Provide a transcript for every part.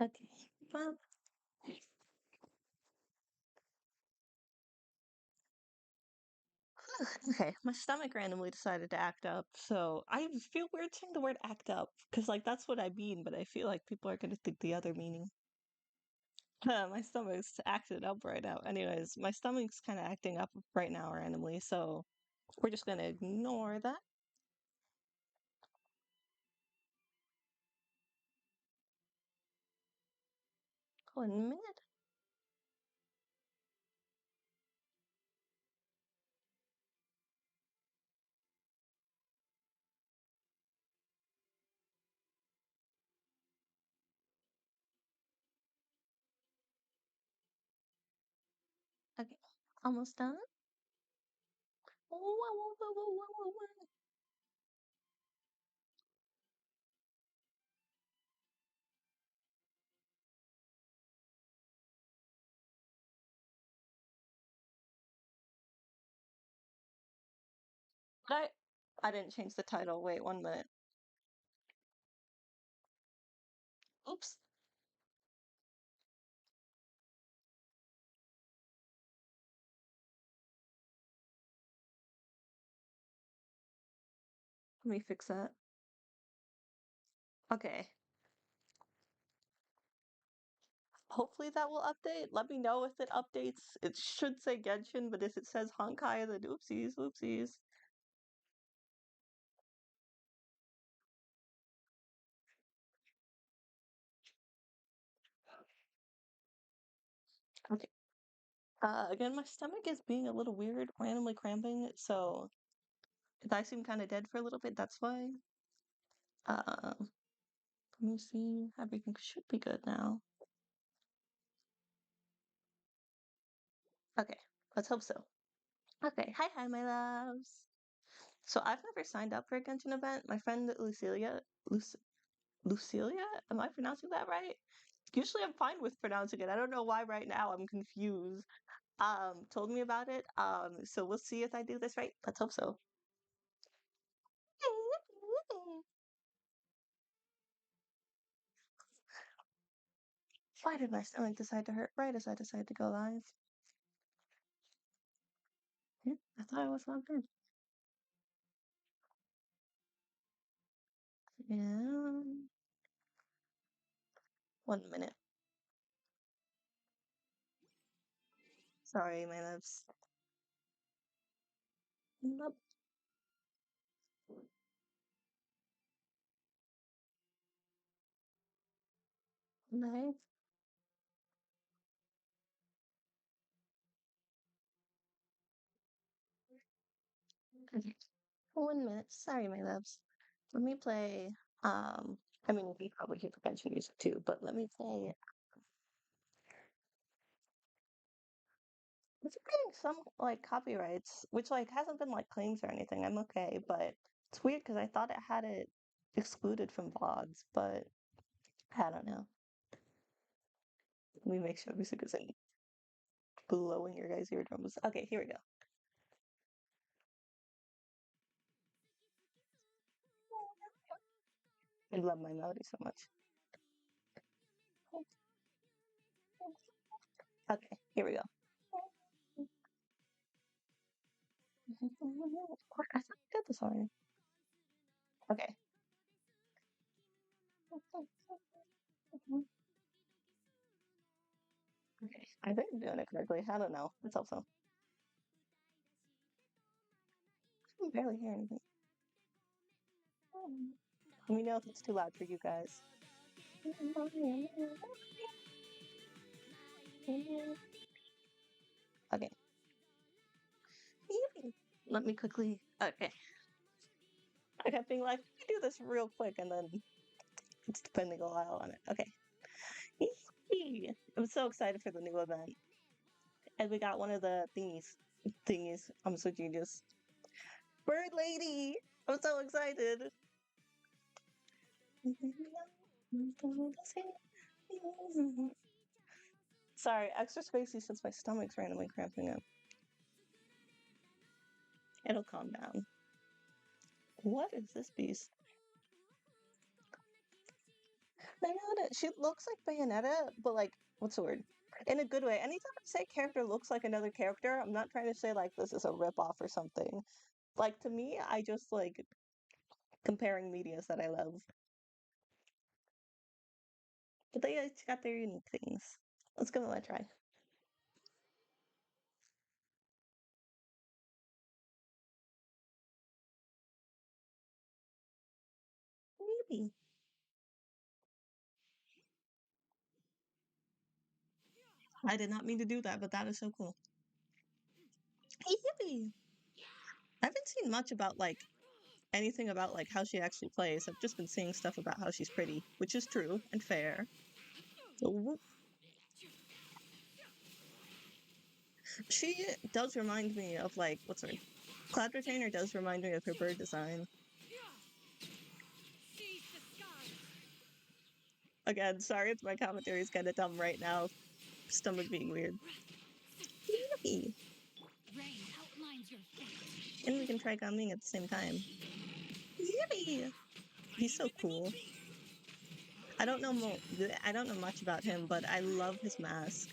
Okay. Well, okay. My stomach randomly decided to act up, so I feel weird saying the word act up because, like, that's what I mean, but I feel like people are gonna think the other meaning. My stomach's acting up right now. Anyways, my stomach's kind of acting up right now randomly, so we're just gonna ignore that. 1 minute. Okay. Almost done. Whoa, whoa, whoa, whoa, whoa, whoa, whoa. But I didn't change the title. Wait 1 minute. Oops. Let me fix that. Okay. Hopefully that will update. Let me know if it updates. It should say Genshin, but if it says Honkai, then oopsies, oopsies. Okay. Again, my stomach is being a little weird, randomly cramping, so if I seem kind of dead for a little bit, that's why. Let me see. Everything should be good now. Okay, let's hope so. Okay, hi, my loves. So I've never signed up for a Genshin event. My friend Lucilia, am I pronouncing that right? Usually I'm fine with pronouncing it. I don't know why right now I'm confused. Told me about it. So we'll see if I do this right. Let's hope so. Why did my stomach decide to hurt right as I decided to go live? Yeah, I thought I was not good. Yeah. 1 minute. Sorry, my loves. Nope. Nice. Okay. 1 minute. Sorry, my loves. Let me play. Um, I mean, we probably hear the Genshin music too, but let me play. It's getting some like copyrights, which like hasn't been like claims or anything. I'm okay, but it's weird because I thought it had it excluded from VODs, but I don't know. Let me make sure music isn't blowing your guys' eardrums. Okay, here we go. I love my melody so much. Okay, here we go. I thought I did this already. Okay. Okay. I think I'm doing it correctly. I don't know. Let's hope so. I can barely hear anything. Let me know if it's too loud for you guys. Okay. Let me quickly. Okay. I kept being like, let me do this real quick, and then it's spending a while on it. Okay. I'm so excited for the new event. And we got one of the thingies. I'm so genius. Bird Lady! I'm so excited. Sorry, extra spacey since my stomach's randomly cramping up. It'll calm down. What is this beast? she looks like Bayonetta, but like, what's the word? In a good way. Anytime I say character looks like another character, I'm not trying to say like this is a ripoff or something. Like to me, I just like comparing medias that I love. But they each got their unique things. Let's give them a try. Maybe. I did not mean to do that, but that is so cool. Yippee! I haven't seen much about like anything about like how she actually plays. I've just been seeing stuff about how she's pretty, which is true and fair. So, she does remind me of like what's her Cloud Retainer does remind me of her bird design. Again, sorry if my commentary is kind of dumb right now. Stomach being weird. Yippee! And we can try coming at the same time. Yippee! He's so cool. I don't know I don't know much about him, but I love his mask.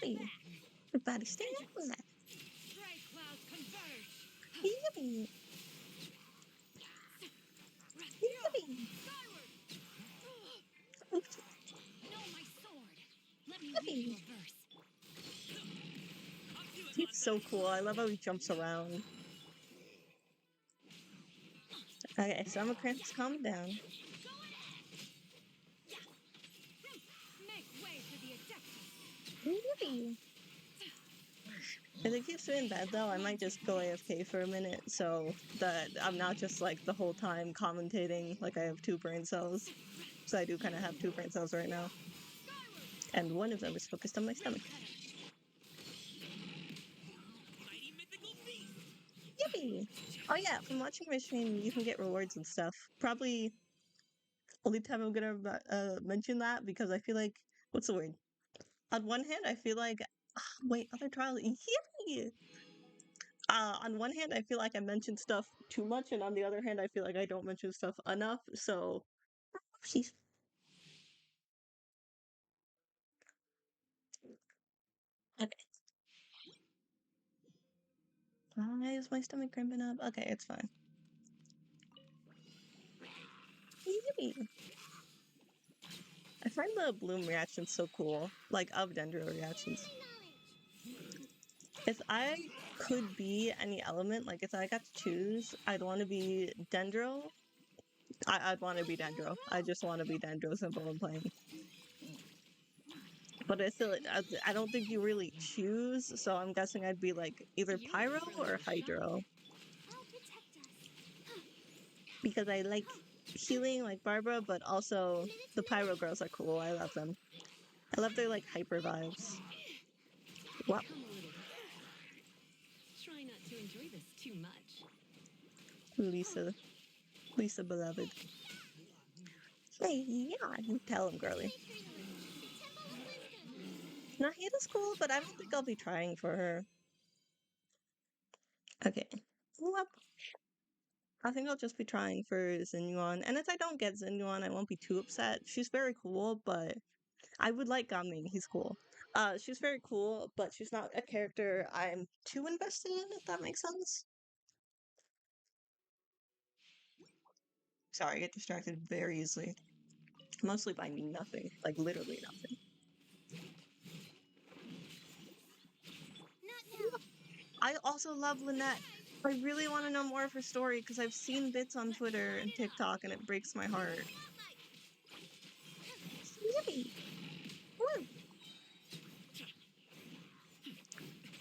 Yippee! Everybody stand back. Yippee! Yippee! Yippee! He's so cool. I love how he jumps around. Okay, Summer Cramps, calm down. Yippee! If it keeps me in bed though, I might just go AFK for a minute so that I'm not just like the whole time commentating like I have two brain cells. So I do kind of have two brain cells right now. And one of them is focused on my stomach. Yippee! Oh yeah, from watching my stream, you can get rewards and stuff. Probably only time I'm gonna mention that because I feel like, what's the word? On one hand, I feel like, wait, other trials, yippee! On one hand, I feel like I mention stuff too much, and on the other hand, I feel like I don't mention stuff enough. So, she's okay. Why is my stomach cramping up? Okay, it's fine. Yippee! I find the bloom reactions so cool, like of Dendro reactions. If I could be any element, like if I got to choose, I'd want to be Dendro. I'd want to be Dendro. I just want to be Dendro, simple and plain. But I feel like I don't think you really choose, so I'm guessing I'd be like either Pyro or Hydro. Because I like healing like Barbara, but also the Pyro girls are cool. I love them. I love their like hyper vibes. Wow. Try not to enjoy this too much. Lisa. Lisa beloved. Hey, yeah, you tell him, girly. Nahida's cool, but I don't think I'll be trying for her. Okay. Whoop. I think I'll just be trying for Xinyuan. And if I don't get Xinyuan, I won't be too upset. She's very cool, but I would like Gaming. He's cool. She's very cool, but she's not a character I'm too invested in, if that makes sense. Sorry, I get distracted very easily. Mostly by nothing. Like, literally nothing. I also love Lynette. I really want to know more of her story because I've seen bits on Twitter and TikTok and it breaks my heart. Yippee! Woo!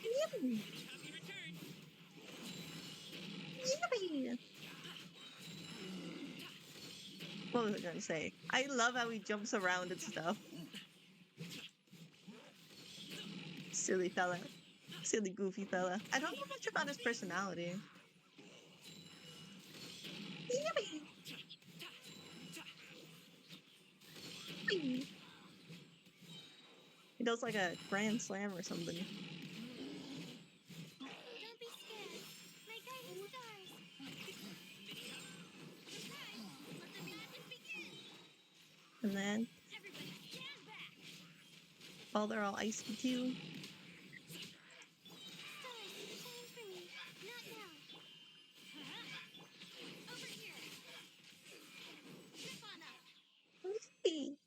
Yippee! Yippee! What was I gonna say? I love how he jumps around and stuff. Silly fella. Silly goofy fella. I don't know much about his personality. Yippee! Yippee! He does like a grand slam or something. Don't be scared. My guiding stars. And then, Everybody stand back! oh, they're all icy too. Stars, shine for me. Not now. Over here. Zip on up. Whee!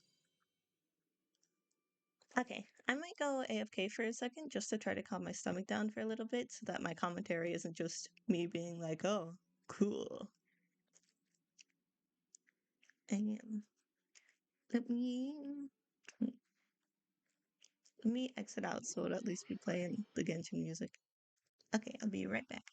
Okay, I might go AFK for a second just to try to calm my stomach down for a little bit so that my commentary isn't just me being like, oh, cool. And let me let me exit out so it'll at least be playing the Genshin music. Okay, I'll be right back.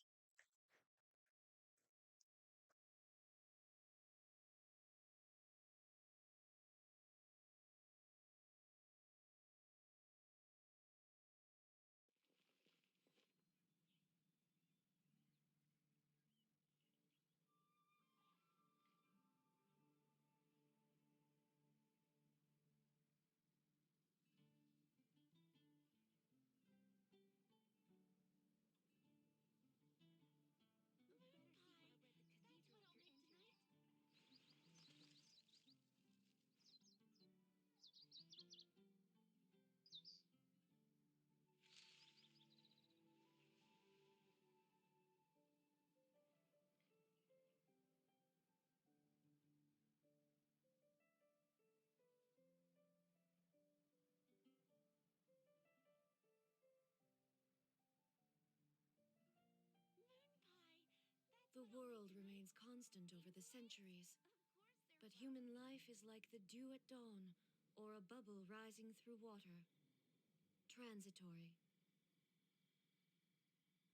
The world remains constant over the centuries, but human life is like the dew at dawn, or a bubble rising through water. Transitory. Gosh, all I can think about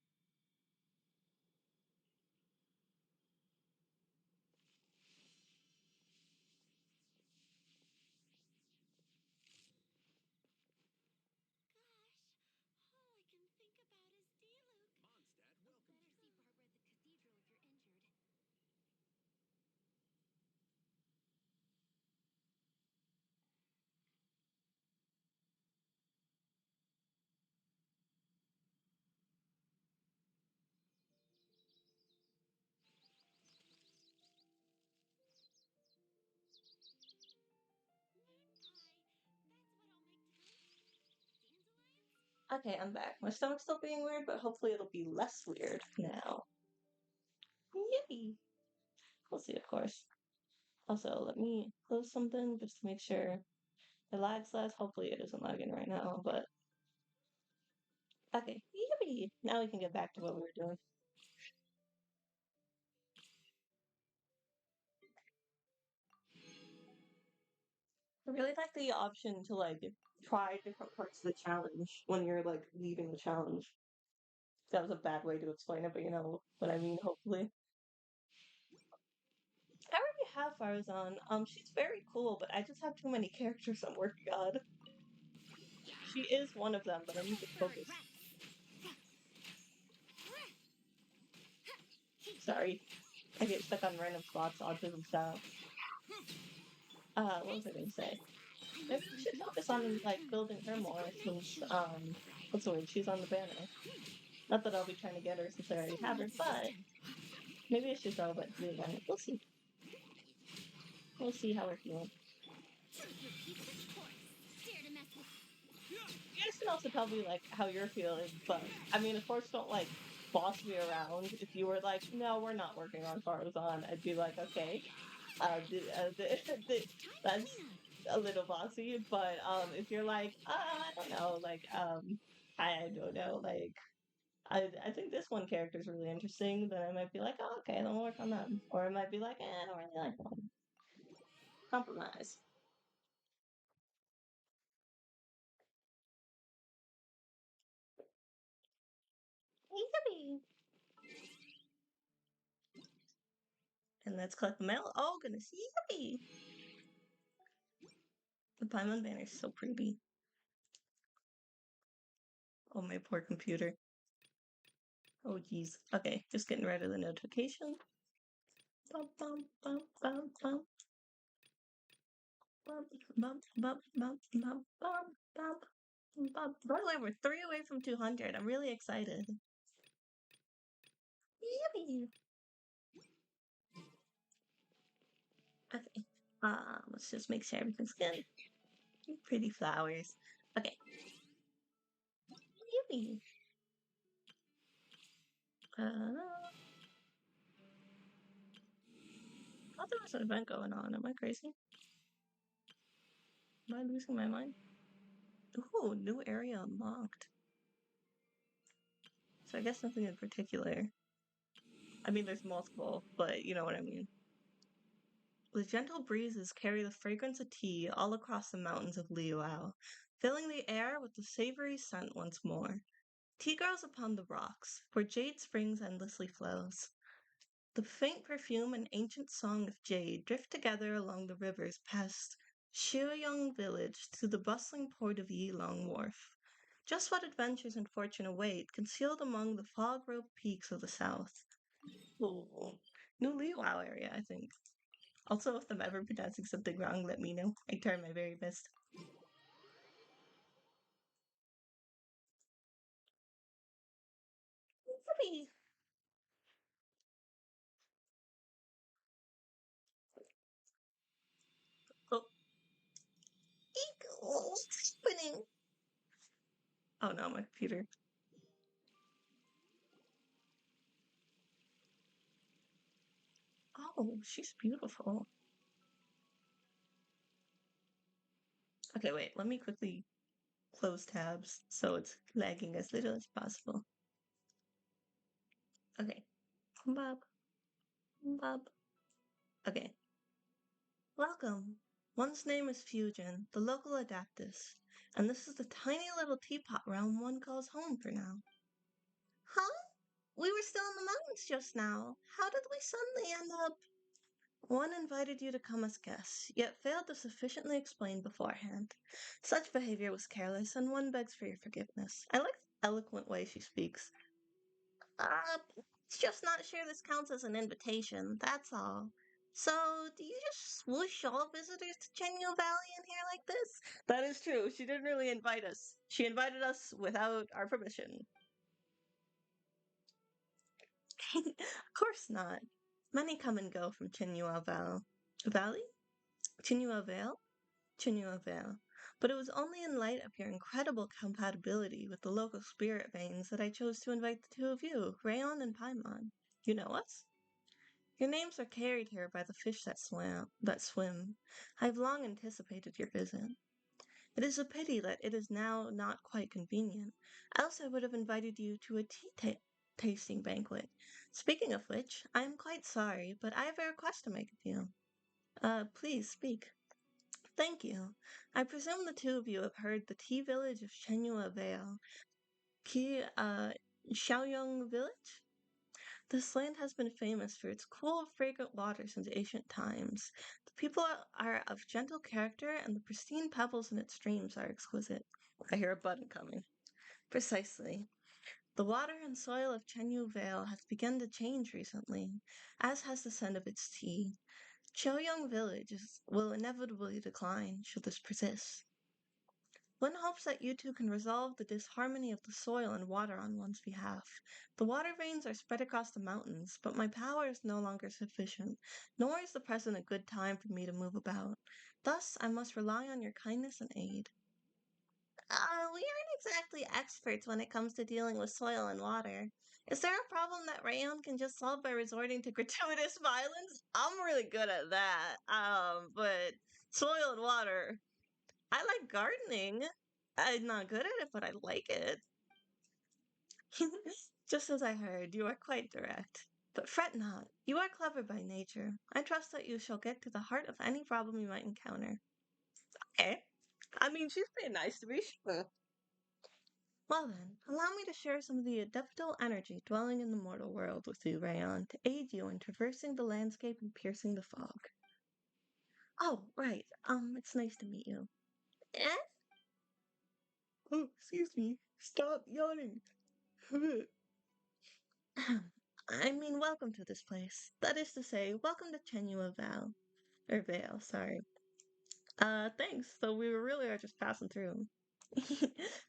is Diluc. Mondstadt, welcome. Better see Barbara at the cathedral if you're injured. Moon pie, that's what I'll make tonight. Dandelions? Okay, I'm back. My stomach's still being weird, but hopefully it'll be less weird now. Yay! We'll see, of course. Also, let me close something just to make sure it lags less. Hopefully it isn't lagging right now, but okay. Yippee! Now we can get back to what we were doing. I really like the option to like try different parts of the challenge when you're like leaving the challenge. That was a bad way to explain it, but you know what I mean, hopefully. I already have Farazan. She's very cool, but I just have too many characters I'm working on. She is one of them, but I need to focus. Sorry, I get stuck on random spots, autism style. What was I gonna say? Maybe we should focus on like building her more since what's the word? She's on the banner. Not that I'll be trying to get her since I already have Someone her, needs but attention. maybe I should relevant to the banner. We'll see. We'll see how we're feeling. Dare to mess with. You guys can also tell me like how you're feeling, but I mean, of course, don't like boss me around. If you were like, no, we're not working on Farazan, I'd be like, okay, that's a little bossy. But if you're like, I don't know, like I don't know, like I think this one character is really interesting, then I might be like, oh, okay, then we'll work on them. Or I might be like, I don't really like them. Compromise. Yippee! And let's collect the mail. Oh goodness, yippee! The Paimon banner is so pretty. Oh, my poor computer. Oh, geez. Okay, just getting rid of the notification. Bum, bum, bum, bum, bum. Bum, bum, bum, bum, bum, bum, bum, bum. By the way, we're 3 away from 200. I'm really excited. Yippee! Okay. Let's just make sure everything's good. Pretty flowers. Okay. Yippee. Uh, I thought there was an event going on. Am I crazy? Am I losing my mind? Ooh, new area unlocked. So I guess nothing in particular. I mean, there's multiple, but you know what I mean. The gentle breezes carry the fragrance of tea all across the mountains of Liuao, filling the air with the savory scent once more. Tea grows upon the rocks, where jade springs endlessly flows. The faint perfume and ancient song of jade drift together along the rivers past Shuyong village to the bustling port of Yilong Wharf. Just what adventures and fortune await, concealed among the fog-robed peaks of the south. Ooh, New Liuao area, I think. Also, if I'm ever pronouncing something wrong, let me know. I try my very best. Yippee! Oh, eek! What's happening? Oh no, my computer. Oh, she's beautiful. Okay, wait, let me quickly close tabs so it's lagging as little as possible. Okay. Bob. Bob. Okay. Welcome. One's name is Fusion, the local Adaptus, and this is the tiny little teapot realm one calls home for now. Huh? We were still in the mountains just now. How did we suddenly end up? One invited you to come as guests, yet failed to sufficiently explain beforehand. Such behavior was careless, and one begs for your forgiveness. I like the eloquent way she speaks. It's just not sure this counts as an invitation, that's all. So, do you just swoosh all visitors to Chenyu Valley in here like this? That is true. She didn't really invite us. She invited us without our permission. Of course not. Many come and go from Chenyu Valley? Chenyu Vale? Chenyu Vale. But it was only in light of your incredible compatibility with the local spirit veins that I chose to invite the two of you, Rayon and Paimon. You know us? Your names are carried here by the fish that swim. I've long anticipated your visit. It is a pity that it is now not quite convenient, else I would have invited you to a tasting banquet. Speaking of which, I am quite sorry, but I have a request to make of you. Please speak. Thank you. I presume the two of you have heard the tea village of Shenhua Vale. Xiaoyong village? This land has been famous for its cool, fragrant water since ancient times. The people are of gentle character, and the pristine pebbles in its streams are exquisite. I hear a button coming. Precisely. The water and soil of Chenyu Vale has begun to change recently, as has the scent of its tea. Choyong village will inevitably decline should this persist. One hopes that you two can resolve the disharmony of the soil and water on one's behalf. The water veins are spread across the mountains, but my power is no longer sufficient, nor is the present a good time for me to move about. Thus, I must rely on your kindness and aid. We aren't exactly experts when it comes to dealing with soil and water. Is there a problem that Rayon can just solve by resorting to gratuitous violence? I'm really good at that. But soil and water, I like gardening. I'm not good at it, but I like it. Just as I heard, you are quite direct. But fret not. You are clever by nature. I trust that you shall get to the heart of any problem you might encounter. Okay. I mean, she's pretty nice to be sure. Well then, allow me to share some of the adeptal energy dwelling in the mortal world with you, Rayon, to aid you in traversing the landscape and piercing the fog. Oh, right. It's nice to meet you. Eh? Oh, excuse me. Stop yawning. I mean, welcome to this place. That is to say, welcome to Chenua Val. Or Vale, sorry. Thanks. So we really are just passing through.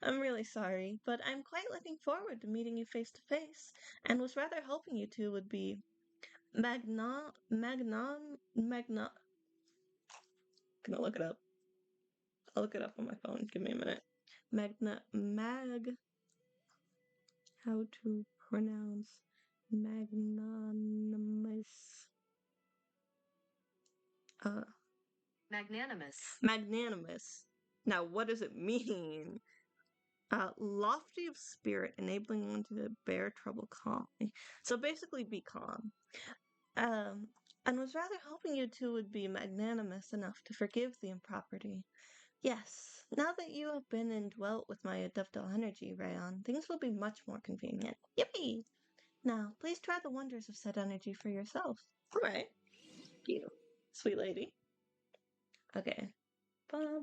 I'm really sorry, but I'm quite looking forward to meeting you face to face, and was rather hoping you two would be magna magna magna gonna look it up. I'll look it up on my phone. Give me a minute. How to pronounce magnanimous. Uh, magnanimous. Now, what does it mean? Lofty of spirit, enabling one to bear trouble calmly. So basically, be calm. Um, and was rather hoping you two would be magnanimous enough to forgive the impropriety. Yes, now that you have been indwelt with my adeptal energy, Rayon, things will be much more convenient. Yippee! Now, please try the wonders of said energy for yourself. All right. You, sweet lady. Okay. Bob.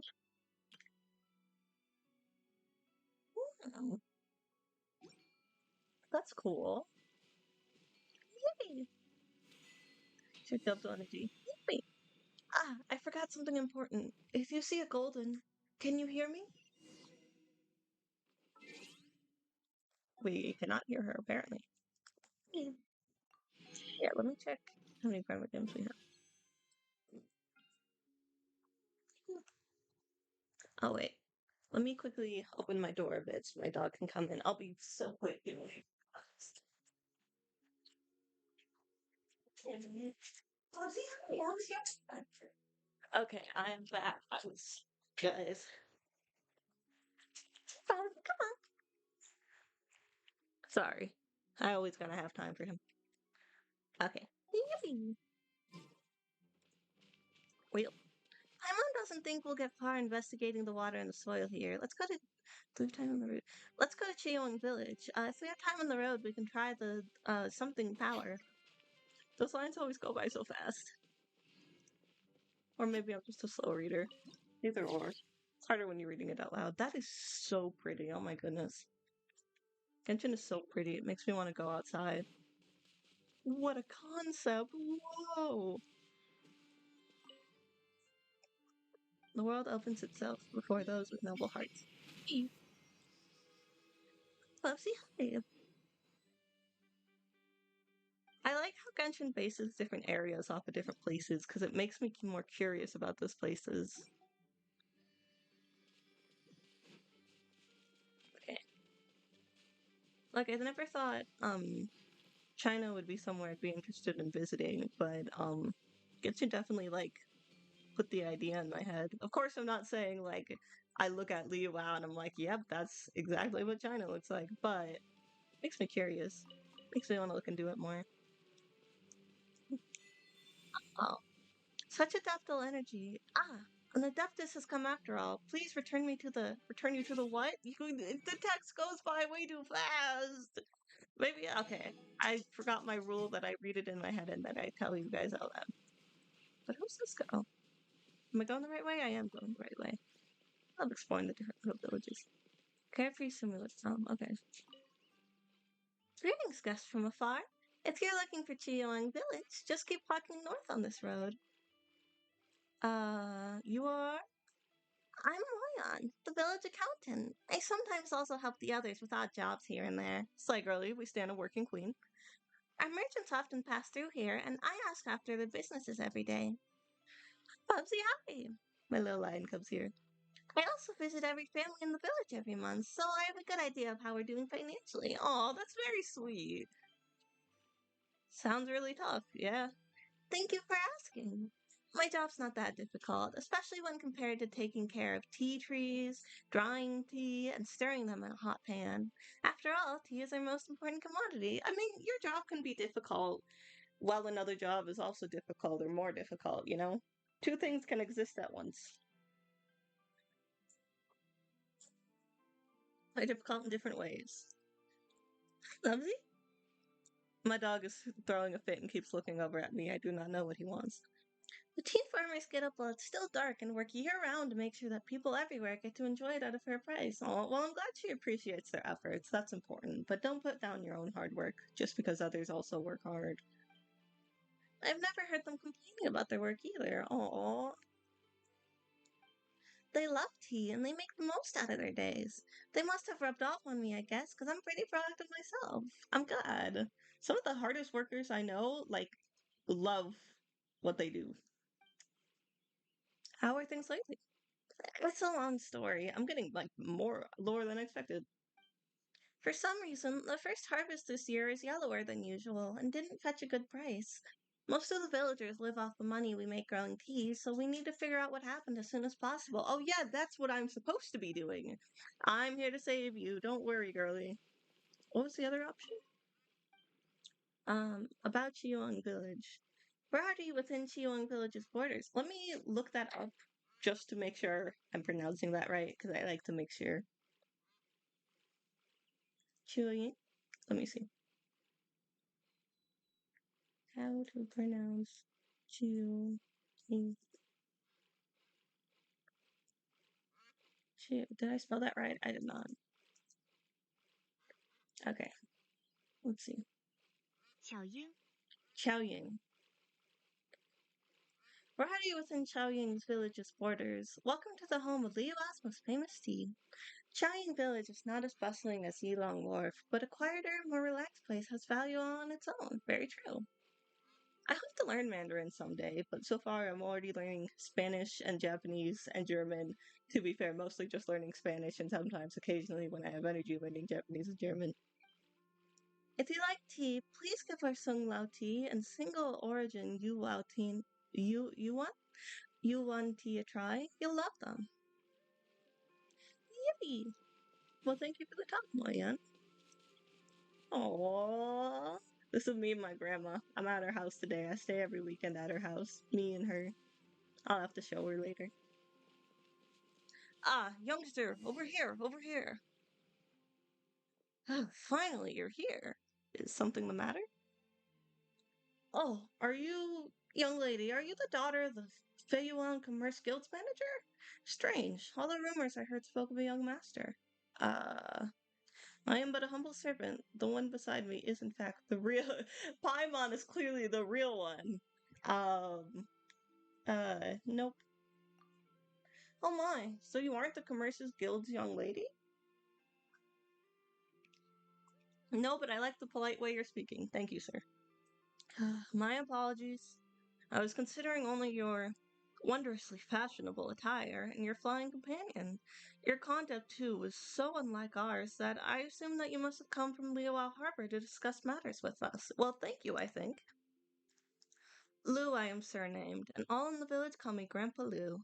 Oh, that's cool. Yay! It's your adeptal energy. Yippee! Ah, I forgot something important. If you see a golden, can you hear me? We cannot hear her, apparently. Yeah, let me check how many private gems we have. Oh, wait. Let me quickly open my door a bit so my dog can come in. I'll be so quick. Okay, I'm back. Guys. Come on. Sorry. I always gotta have time for him. Okay. Yippee. Well, my mom doesn't think we'll get far investigating the water and the soil here. Leave time on the road. Let's go to Cheong Village. If we have time on the road, we can try the something power. Those lines always go by so fast. Or maybe I'm just a slow reader. Either or. It's harder when you're reading it out loud. That is so pretty. Oh my goodness. Genshin is so pretty. It makes me want to go outside. What a concept. Whoa. The world opens itself before those with noble hearts. Hey, Bubsy, hi. I like how Genshin bases different areas off of different places because it makes me more curious about those places. Okay. Like I never thought China would be somewhere I'd be interested in visiting, but Genshin definitely like put the idea in my head. Of course, I'm not saying like I look at Liu Wow and I'm like, yep, that's exactly what China looks like, but it makes me curious. Makes me want to look into it more. Oh, such adaptable energy. Ah, an adeptus has come after all. Please return you to the what? The text goes by way too fast. Maybe okay. I forgot my rule that I read it in my head and then I tell you guys out loud. But how's this go? Am I going the right way? I am going the right way. I'm exploring the different little villages. Carefree simulator. Okay. Greetings, guests from afar. If you're looking for Chiyuang Village, just keep walking north on this road. You are? I'm Moyan, the village accountant. I sometimes also help the others with odd jobs here and there. Like early, we stand a working queen. Our merchants often pass through here, and I ask after their businesses every day. Bubsy, hi! My little lion comes here. I also visit every family in the village every month, so I have a good idea of how we're doing financially. Oh, that's very sweet. Sounds really tough, yeah. Thank you for asking. My job's not that difficult, especially when compared to taking care of tea trees, drying tea, and stirring them in a hot pan. After all, tea is our most important commodity. I mean, your job can be difficult while another job is also difficult or more difficult, you know? Two things can exist at once. They're difficult in different ways. Lovely? My dog is throwing a fit and keeps looking over at me. I do not know what he wants. The tea farmers get up while it's still dark and work year round to make sure that people everywhere get to enjoy it at a fair price. Oh, well, I'm glad she appreciates their efforts. That's important. But don't put down your own hard work just because others also work hard. I've never heard them complaining about their work either. Oh, they love tea and they make the most out of their days. They must have rubbed off on me, I guess, because I'm pretty productive myself. I'm glad. Some of the hardest workers I know, like, love what they do. How are things lately? It's a long story. I'm getting like more lore than expected. For some reason, the first harvest this year is yellower than usual and didn't fetch a good price. Most of the villagers live off the money we make growing tea, so we need to figure out what happened as soon as possible. Oh, yeah, that's what I'm supposed to be doing. I'm here to save you. Don't worry, girlie. What was the other option? About Chiyong Village. We're already within Chiyong Village's borders. Let me look that up just to make sure I'm pronouncing that right, because I like to make sure. Chiyong? Let me see. How to pronounce Chiyong? Did I spell that right? I did not. Okay, let's see. 小英， Chaoying. We're already within Chaoying's village's borders. Welcome to the home of Liu's most famous tea. Chaoying Village is not as bustling as Yilong Wharf, but a quieter, more relaxed place has value on its own. Very true. I hope to learn Mandarin someday, but so far I'm already learning Spanish and Japanese and German. To be fair, mostly just learning Spanish and sometimes occasionally when I have energy learning Japanese and German. If you like tea, please give our Sung Lao tea and single origin Yu Lao tea Yuan tea a try. You'll love them. Yippee! Well, thank you for the talk, Moyan. Aww. This is me and my grandma. I'm at her house today. I stay every weekend at her house. Me and her. I'll have to show her later. Ah, youngster, over here, over here. Finally, you're here. Is something the matter? Oh, young lady, are you the daughter of the Feiyuan Commerce Guild's manager? Strange. All the rumors I heard spoke of a young master. Uh, I am but a humble servant. The one beside me is, in fact, the real. Paimon is clearly the real one. Nope. Oh my, so you aren't the Commerce's Guild's young lady? No, but I like the polite way you're speaking. Thank you, sir. My apologies. I was considering only your wondrously fashionable attire and your flying companion. Your conduct, too, was so unlike ours that I assumed that you must have come from Liuao Harbor to discuss matters with us. Well, thank you, I think. Lu, I am surnamed, and all in the village call me Grandpa Lu.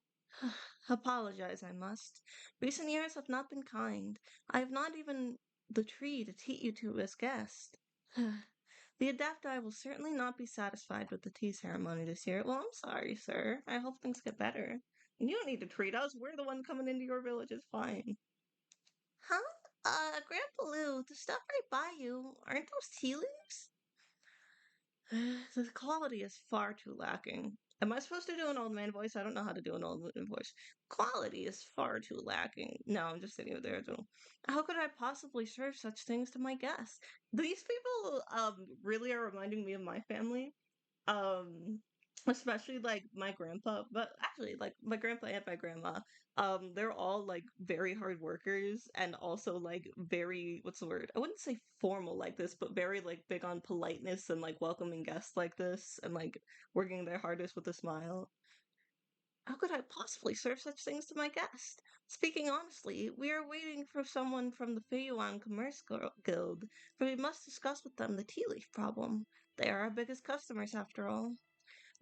Apologize, I must. Recent years have not been kind. I have not even the tree to treat you to as guest. The Adepti will certainly not be satisfied with the tea ceremony this year. Well, I'm sorry, sir. I hope things get better. And you don't need to treat us. We're the one coming into your village. It's fine. Huh? Grandpa Lou, the stuff right by you, aren't those tea leaves? The quality is far too lacking. Am I supposed to do an old man voice? I don't know how to do an old man voice. Quality is far too lacking. No, I'm just sitting there. Too. How could I possibly serve such things to my guests? These people really are reminding me of my family. Um, especially like my grandpa, but actually like my grandpa and my grandma. They're all like very hard workers and also like very what's the word? I wouldn't say formal like this, but very like big on politeness and like welcoming guests like this and like working their hardest with a smile. How could I possibly serve such things to my guest? Speaking honestly, we are waiting for someone from the Feiyuan Commerce Guild, for we must discuss with them the tea leaf problem. They are our biggest customers, after all.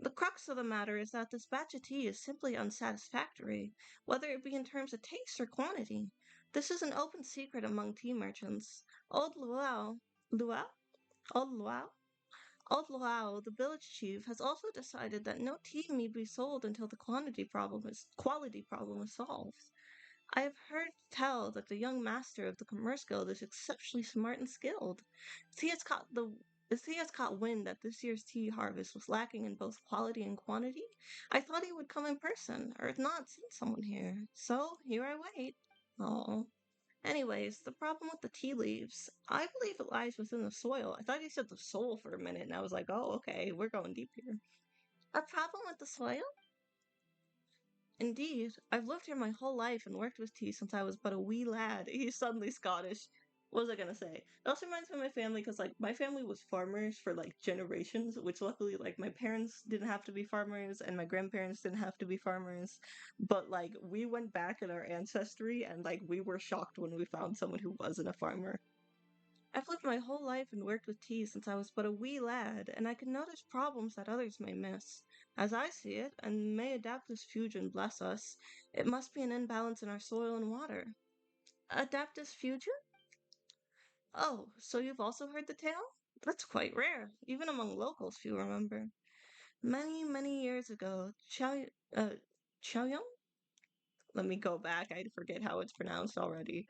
The crux of the matter is that this batch of tea is simply unsatisfactory, whether it be in terms of taste or quantity. This is an open secret among tea merchants. Luau, Old Luau, Old Luau, the village chief, has also decided that no tea may be sold until the quality problem is solved. I have heard tell that the young master of the Commerce Guild is exceptionally smart and skilled. As he has caught the as he has caught wind that this year's tea harvest was lacking in both quality and quantity, I thought he would come in person, or if not, send someone here. So here I wait. Oh. Anyways, the problem with the tea leaves, I believe it lies within the soil. I thought you said the soul for a minute, and I was like, oh, okay, we're going deep here. A problem with the soil? Indeed, I've lived here my whole life and worked with tea since I was but a wee lad. He's suddenly Scottish. What was I gonna say? It also reminds me of my family because like my family was farmers for like generations, which luckily like my parents didn't have to be farmers and my grandparents didn't have to be farmers. But like we went back in our ancestry and like we were shocked when we found someone who wasn't a farmer. I've lived my whole life and worked with tea since I was but a wee lad, and I can notice problems that others may miss. As I see it, and may adaptive fusion bless us, it must be an imbalance in our soil and water. Adaptive fusion? Oh, so you've also heard the tale? That's quite rare, even among locals, if you remember. Many, many years ago, uh, Chaoyang? Let me go back, I forget how it's pronounced already.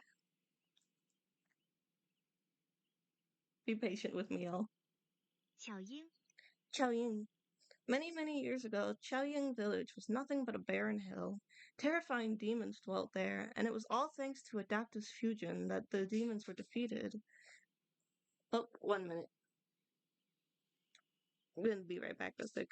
Be patient with me, y'all. 小樱 Chaoying. Many, many years ago, Chaoying village was nothing but a barren hill. Terrifying demons dwelt there, and it was all thanks to adaptive fusion that the demons were defeated. Oh, 1 minute. I'm gonna be right back, Mystic.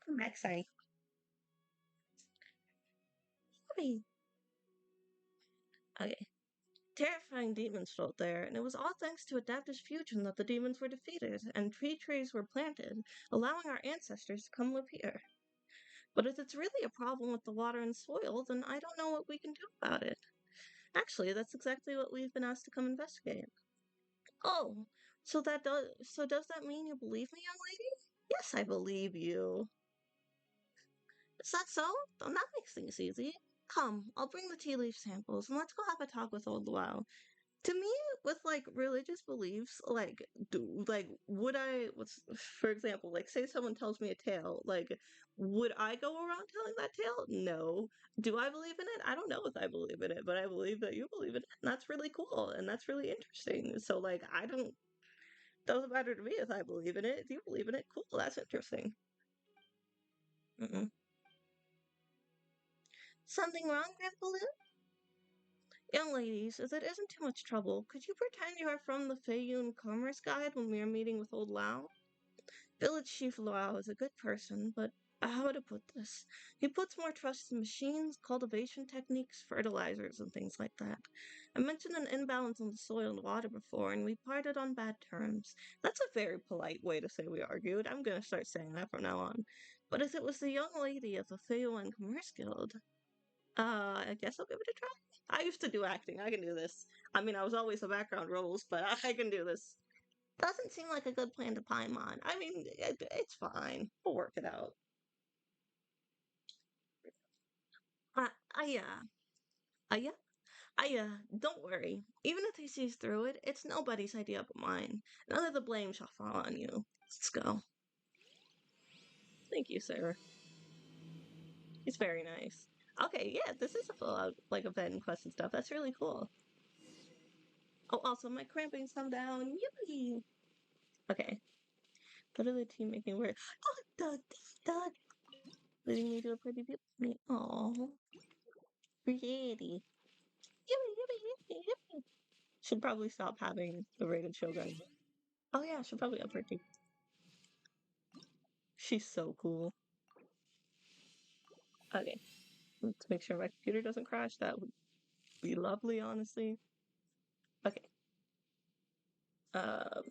Come back, sorry. Sorry. Okay. Terrifying demons dwelt there, and it was all thanks to adaptive fusion that the demons were defeated, and tree trees were planted, allowing our ancestors to come live here. But if it's really a problem with the water and soil, then I don't know what we can do about it. Actually, that's exactly what we've been asked to come investigate. Oh, so does that mean you believe me, young lady? Yes, I believe you. Is that so? Then that makes things easy. Come, I'll bring the tea leaf samples and let's go have a talk with old Luau. To me, with like religious beliefs, would I what's for example, like say someone tells me a tale, like would I go around telling that tale? No. Do I believe in it? I don't know if I believe in it, but I believe that you believe in it. And that's really cool and that's really interesting. So like I don't doesn't matter to me if I believe in it. If you believe in it, cool, that's interesting. Mm-mm. Something wrong, Grandpa Lou? Young ladies, if it isn't too much trouble, could you pretend you are from the Feiyun Commerce Guide when we are meeting with old Lao? Village Chief Luau is a good person, but how to put this? He puts more trust in machines, cultivation techniques, fertilizers, and things like that. I mentioned an imbalance in the soil and water before, and we parted on bad terms. That's a very polite way to say we argued. I'm gonna start saying that from now on. But if it was the young lady of the Feyuan Commerce Guild, I guess I'll give it a try. I used to do acting. I can do this. I mean, I was always the background roles, but I can do this. Doesn't seem like a good plan to Paimon. I mean, it's fine. We'll work it out. Uh, I, yeah, don't worry. Even if he sees through it, it's nobody's idea but mine. None of the blame shall fall on you. Let's go. Thank you, sir. He's very nice. Okay, yeah, this is a full out, like, event and quest and stuff. That's really cool. Oh, also, my cramping's come down. Yippee! Okay. What are the team making weird? Oh, the, leading me to a pretty beautiful me. Oh, pretty. Yippee, yippee, yippee, yippee. Should probably stop having the rated Shogun. Oh yeah, should probably up her too. She's so cool. Okay, let's make sure my computer doesn't crash. That would be lovely, honestly. Okay. Um,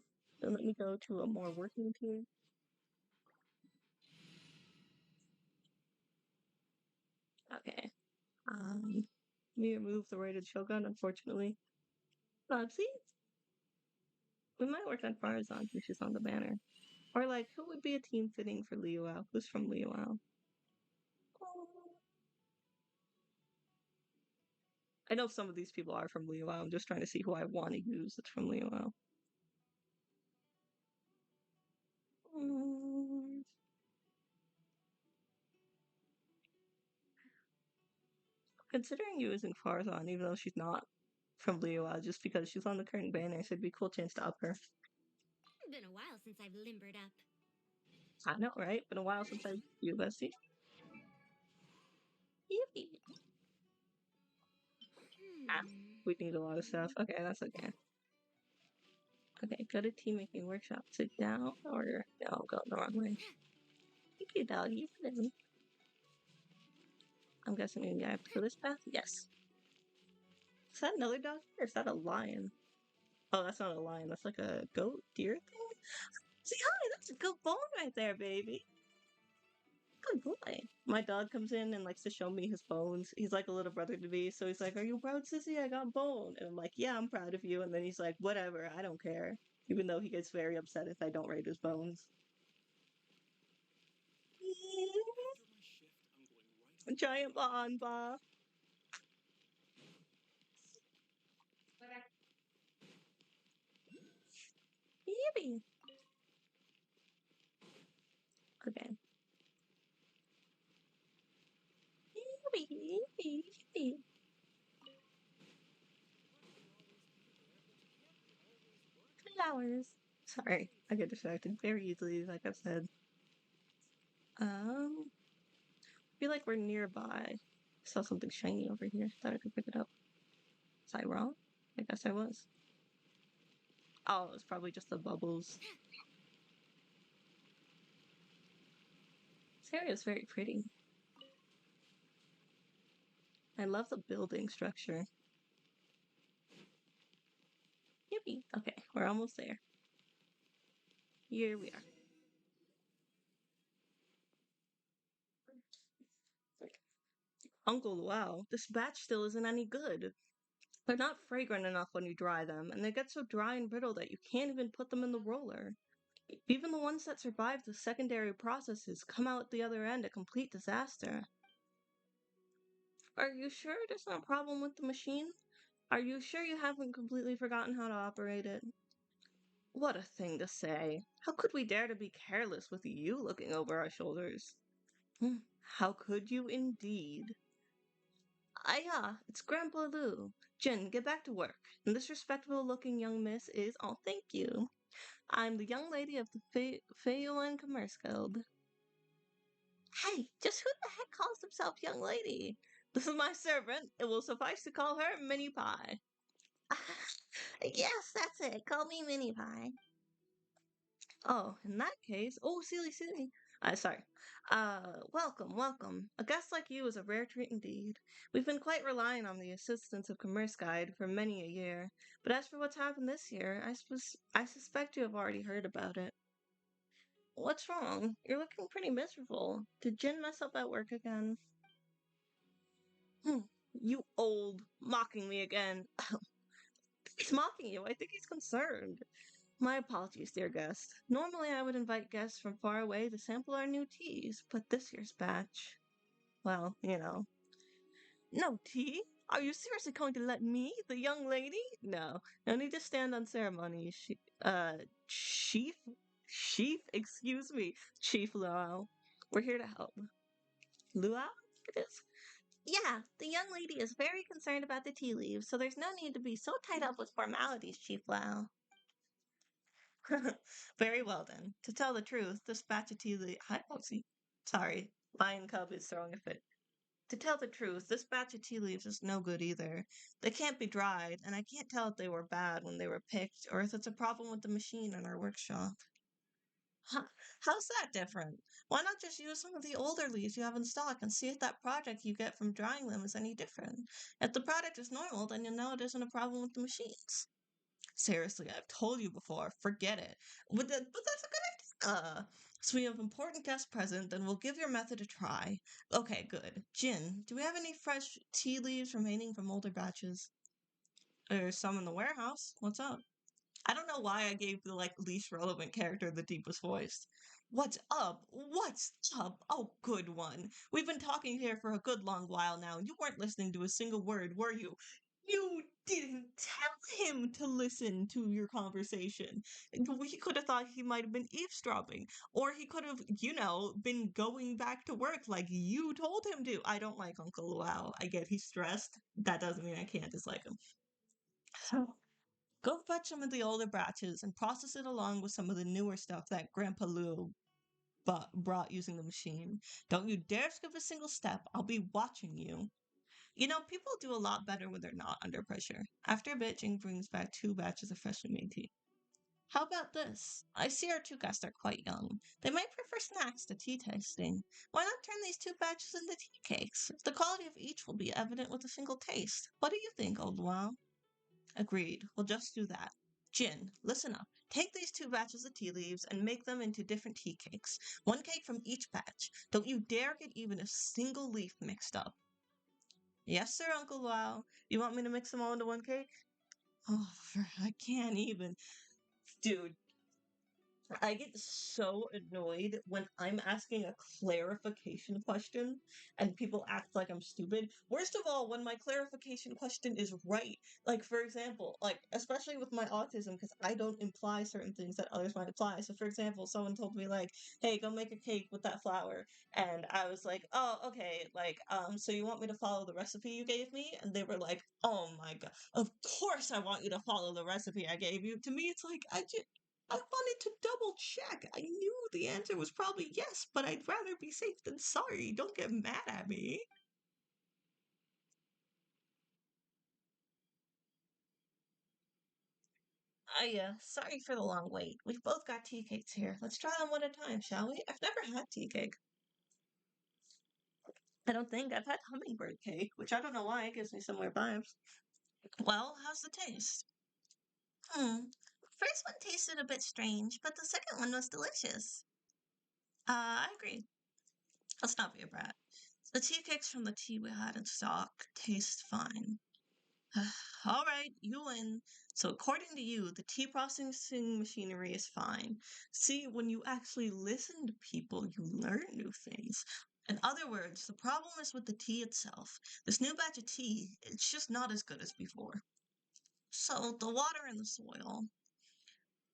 then let me go to a more working team. Okay. We remove the rated Shogun, unfortunately. See, we might work on Farazan since she's on the banner. Or like, who would be a team fitting for Liuao? Who's from Liuao? I know some of these people are from Liuao. I'm just trying to see who I want to use that's from Liuao. Mm, considering using Farzan, even though she's not from Leo just because she's on the current banner, so it'd be a cool chance to up her. Been a while since I've limbered up. I know, right? Been a while since I've you bestie. Yippee. Ah, we need a lot of stuff. Okay, that's okay. Okay, go to team making workshop. Sit down, or no, go the wrong way. Thank you, doggy. I'm guessing maybe I have to go this path. Yes. Is that another dog, or is that a lion? Oh, that's not a lion. That's like a goat, deer thing. See, hi, that's a good bone right there, baby. Good boy. My dog comes in and likes to show me his bones. He's like a little brother to me, so he's like, "Are you proud, sissy? I got bone." And I'm like, "Yeah, I'm proud of you." And then he's like, "Whatever, I don't care." Even though he gets very upset if I don't rate his bones. Giant Baanba. Yippee. Okay. Yippee, yippee, yippee. Flowers. Sorry, I get distracted very easily, like I've said. I feel like we're nearby. Saw something shiny over here. Thought I could pick it up. Was I wrong? I guess I was. Oh, it was probably just the bubbles. This area is very pretty. I love the building structure. Yippee. Okay, we're almost there. Here we are. Uncle, wow, this batch still isn't any good. They're not fragrant enough when you dry them, and they get so dry and brittle that you can't even put them in the roller. Even the ones that survive the secondary processes come out the other end a complete disaster. Are you sure there's no problem with the machine? Are you sure you haven't completely forgotten how to operate it? What a thing to say. How could we dare to be careless with you looking over our shoulders? How could you indeed? It's Grandpa Lou. Jin, get back to work. And this respectable looking young miss is, oh, thank you. I'm the young lady of the Feyuan Commerce Guild. Hey, just who the heck calls himself young lady? This is my servant. It will suffice to call her Minnie Pie. Yes, that's it. Call me Minnie Pie. Oh, in that case, oh, silly, silly. Sorry. Welcome, welcome. A guest like you is a rare treat indeed. We've been quite relying on the assistance of Commerce Guide for many a year. But as for what's happened this year, I suspect you have already heard about it. What's wrong? You're looking pretty miserable. Did Jin mess up at work again? Hmm, you old, mocking me again. He's mocking you. I think he's concerned. My apologies, dear guest. Normally I would invite guests from far away to sample our new teas, but this year's batch, well, you know. No tea? Are you seriously going to let me, the young lady? No, no need to stand on ceremony. Chief? Chief? Excuse me, Chief Luau. We're here to help. Luau? It is? Yeah, the young lady is very concerned about the tea leaves, so there's no need to be so tied up with formalities, Chief Luau. Very well then. To tell the truth, this batch of tea leaves. Sorry, Lion Cub is throwing a fit. To tell the truth, this batch of tea leaves is no good either. They can't be dried, and I can't tell if they were bad when they were picked, or if it's a problem with the machine in our workshop. Huh, how's that different? Why not just use some of the older leaves you have in stock and see if that product you get from drying them is any different? If the product is normal, then you'll know it isn't a problem with the machines. Seriously, I've told you before, forget it. But that's a good idea. So we have important guests present, then we'll give your method a try. Okay, good. Jin, do we have any fresh tea leaves remaining from older batches? There's some in the warehouse. What's up? I don't know why I gave the least relevant character the deepest voice. What's up? What's up? Oh, good one. We've been talking here for a good long while now, and you weren't listening to a single word, were you? You didn't tell him to listen to your conversation. He could have thought he might have been eavesdropping, or he could have, been going back to work like you told him to. I don't like Uncle Luau. I get he's stressed. That doesn't mean I can't dislike him. So go fetch some of the older batches and process it along with some of the newer stuff that Grandpa Lou brought using the machine. Don't you dare skip a single step. I'll be watching you. You know, people do a lot better when they're not under pressure. After a bit, Jing brings back 2 batches of freshly made tea. How about this? I see our 2 guests are quite young. They might prefer snacks to tea tasting. Why not turn these 2 batches into tea cakes? The quality of each will be evident with a single taste. What do you think, old Wow? Agreed. We'll just do that. Jin, listen up. Take these 2 batches of tea leaves and make them into different tea cakes. 1 cake from each batch. Don't you dare get even a single leaf mixed up. Yes, sir, Uncle Wow. You want me to mix them all into 1 cake? Oh, I can't even. Dude, I get so annoyed when I'm asking a clarification question and people act like I'm stupid. Worst of all, when my clarification question is right. Like, for example, like, especially with my autism, because I don't imply certain things that others might imply. So, for example, someone told me, like, hey, go make a cake with that flour. And I was like, oh, okay. Like, so you want me to follow the recipe you gave me? And they were like, oh my God, of course I want you to follow the recipe I gave you. To me, it's like, I wanted to double check. I knew the answer was probably yes, but I'd rather be safe than sorry. Don't get mad at me. Sorry for the long wait. We've both got tea cakes here. Let's try them one at a time, shall we? I've never had tea cake. I don't think I've had hummingbird cake, which I don't know why it gives me similar vibes. Well, how's the taste? First one tasted a bit strange, but the second one was delicious. I agree. Let's not be a brat. The tea cakes from the tea we had in stock taste fine. All right, you win. So, according to you, the tea processing machinery is fine. See, when you actually listen to people, you learn new things. In other words, the problem is with the tea itself. This new batch of tea, it's just not as good as before. So, the water and the soil.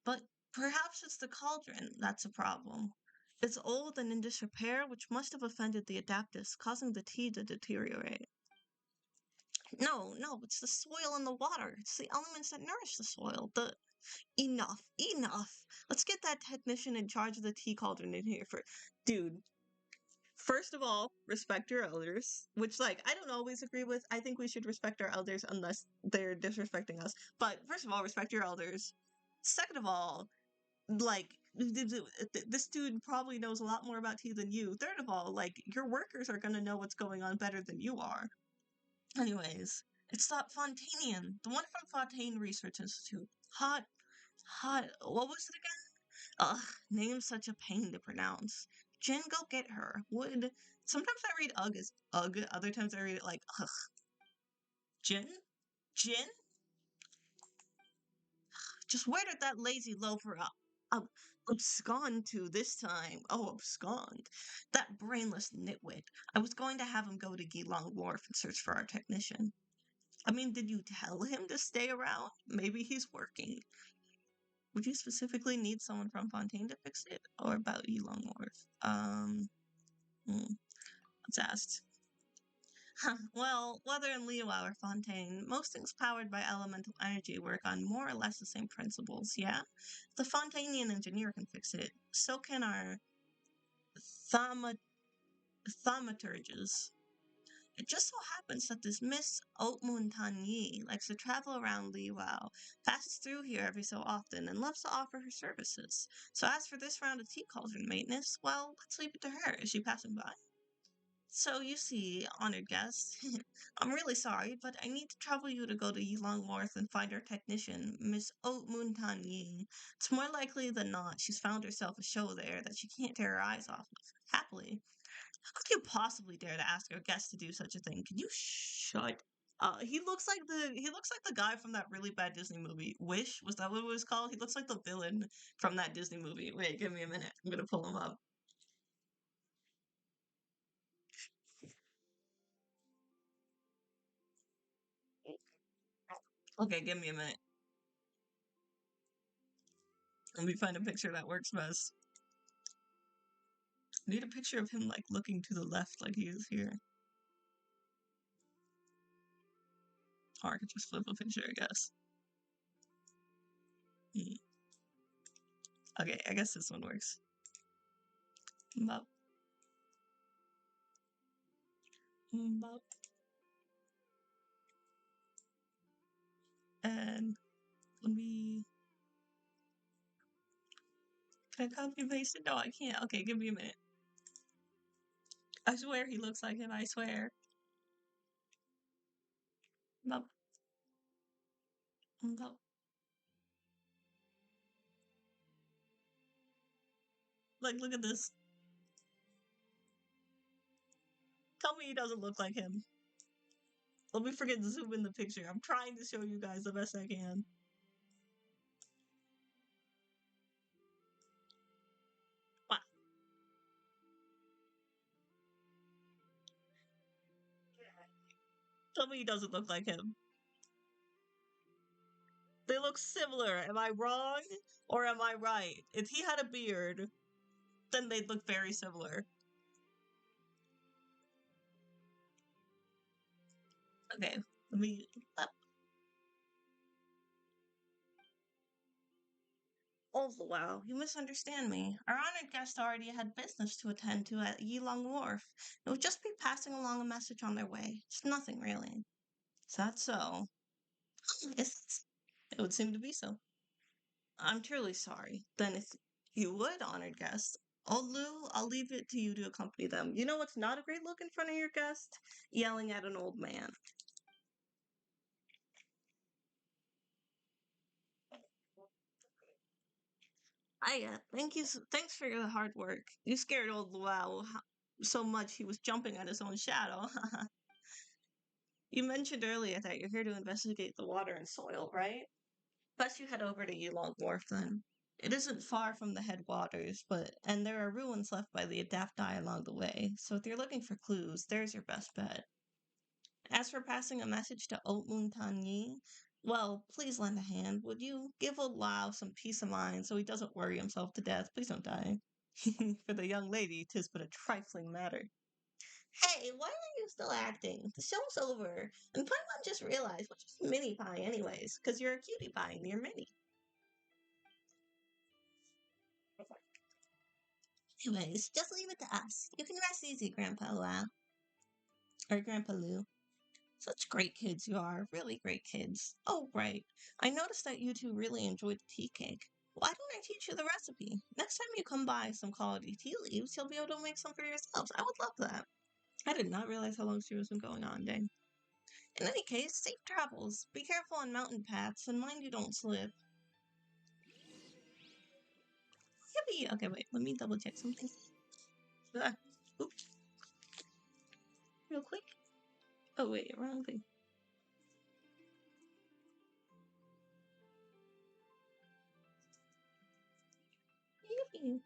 But perhaps it's the cauldron that's a problem. It's old and in disrepair, which must have offended the adaptus, causing the tea to deteriorate. No, it's the soil and the water. It's the elements that nourish the soil. Enough. Let's get that technician in charge of the tea cauldron in here for. Dude, first of all, respect your elders, which, like, I don't always agree with. I think we should respect our elders unless they're disrespecting us. But first of all, respect your elders. Second of all, like, this dude probably knows a lot more about tea than you. Third of all, like, your workers are gonna know what's going on better than you are. Anyways, it's that Fontanian, the one from Fontaine Research Institute. What was it again? Ugh, name's such a pain to pronounce. Jen, go get her. Would. Sometimes I read ugh as ugh, other times I read it like ugh. Jen? Jen? Just where did that lazy loafer abscond to this time? Oh, abscond. That brainless nitwit. I was going to have him go to Geelong Wharf and search for our technician. I mean, did you tell him to stay around? Maybe he's working. Would you specifically need someone from Fontaine to fix it, or about Elon Wharf? Let's ask. Well, whether in Leo or Fontaine, most things powered by elemental energy work on more or less the same principles, yeah? If the Fontainian engineer can fix it, so can our thauma- thaumaturges. It just so happens that this Miss Haute Montagne likes to travel around Liwao, passes through here every so often, and loves to offer her services. So as for this round of tea cauldron maintenance, well, let's leave it to her. Is she passing by? So you see, honored guest, I'm really sorry, but I need to trouble you to go to Yilong Wharf and find our technician, Miss Haute Montagne. It's more likely than not she's found herself a show there that she can't tear her eyes off of. Happily. How could you possibly dare to ask our guest to do such a thing? Can you shut? He looks like the guy from that really bad Disney movie. Wish, was that what it was called? He looks like the villain from that Disney movie. Wait, give me a minute. I'm gonna pull him up. Okay, give me a minute. Let me find a picture that works best. I need a picture of him like looking to the left like he is here. Or I could just flip a picture, I guess. Hmm. Okay, I guess this one works. Bop, bop. And let me. Can I copy and paste it? No, I can't. Okay, give me a minute. I swear he looks like him. I swear. Bop, bop. Like, look at this. Tell me he doesn't look like him. Let me forget to zoom in the picture. I'm trying to show you guys the best I can. Wow. Tell me he doesn't look like him. They look similar. Am I wrong? Or am I right? If he had a beard, then they'd look very similar. Okay, let me. Oh, wow, you misunderstand me. Our honored guest already had business to attend to at Yilong Wharf. It would just be passing along a message on their way. It's nothing, really. Is that so? Yes, it would seem to be so. I'm truly sorry. Then, if you would, honored guest, old Lou, I'll leave it to you to accompany them. You know what's not a great look in front of your guest? Yelling at an old man. Thank you. Thanks for your hard work. You scared old Luau so much he was jumping at his own shadow. You mentioned earlier that you're here to investigate the water and soil, right? Best you head over to Yulong Wharf then. It isn't far from the headwaters, and there are ruins left by the Adapti along the way, so if you're looking for clues, there's your best bet. As for passing a message to Oatmoon Tanyi, well, please lend a hand, would you? Give Lao some peace of mind so he doesn't worry himself to death. Please don't die. For the young lady, 'tis but a trifling matter. Hey, why are you still acting? The show's over. And Paimon just realized, which is Mini Pie anyways, because you're a cutie pie and you're Mini. Anyways, just leave it to us. You can rest easy, Grandpa Lou. Or Grandpa Lou. Such great kids you are. Really great kids. Oh, right. I noticed that you two really enjoyed the tea cake. Why don't I teach you the recipe? Next time you come by some quality tea leaves, you'll be able to make some for yourselves. I would love that. I did not realize how long she was been going on, dang. In any case, safe travels. Be careful on mountain paths and mind you don't slip. Yippee! Okay, wait, let me double check something. Ah, oops, real quick. Oh, wait, wrong thing. Yippee!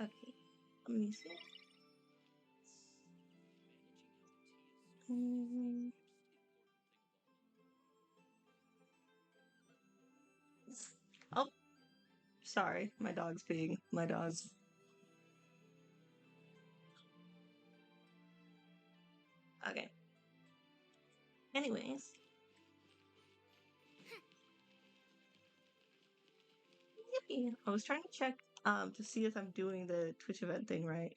Okay, let me see. Mm, oh, sorry, my dog's peeing. My dog's. Okay. Anyways, yippee! I was trying to check to see if I'm doing the Twitch event thing right.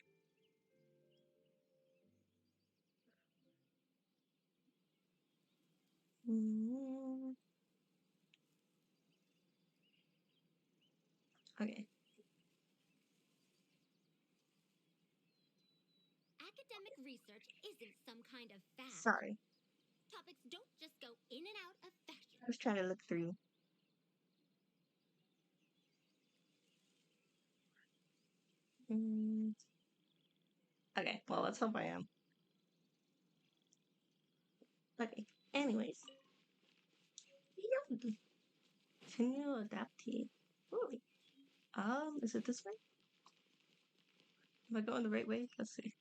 Mm, okay, Academic research isn't some kind of fad. sorry. Topics don't just go in and out of fashion. I was trying to look through. Mm, okay, well, let's hope I am. Okay, anyways. Can you adapt tea? Ooh. Is it this way? Am I going the right way? Let's see.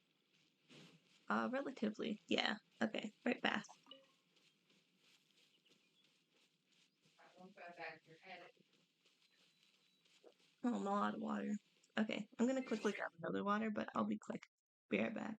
Relatively. Yeah. Okay. Right path. Oh, I'm all out of water. Okay. I'm gonna quickly grab another water, but I'll be quick. Be right back.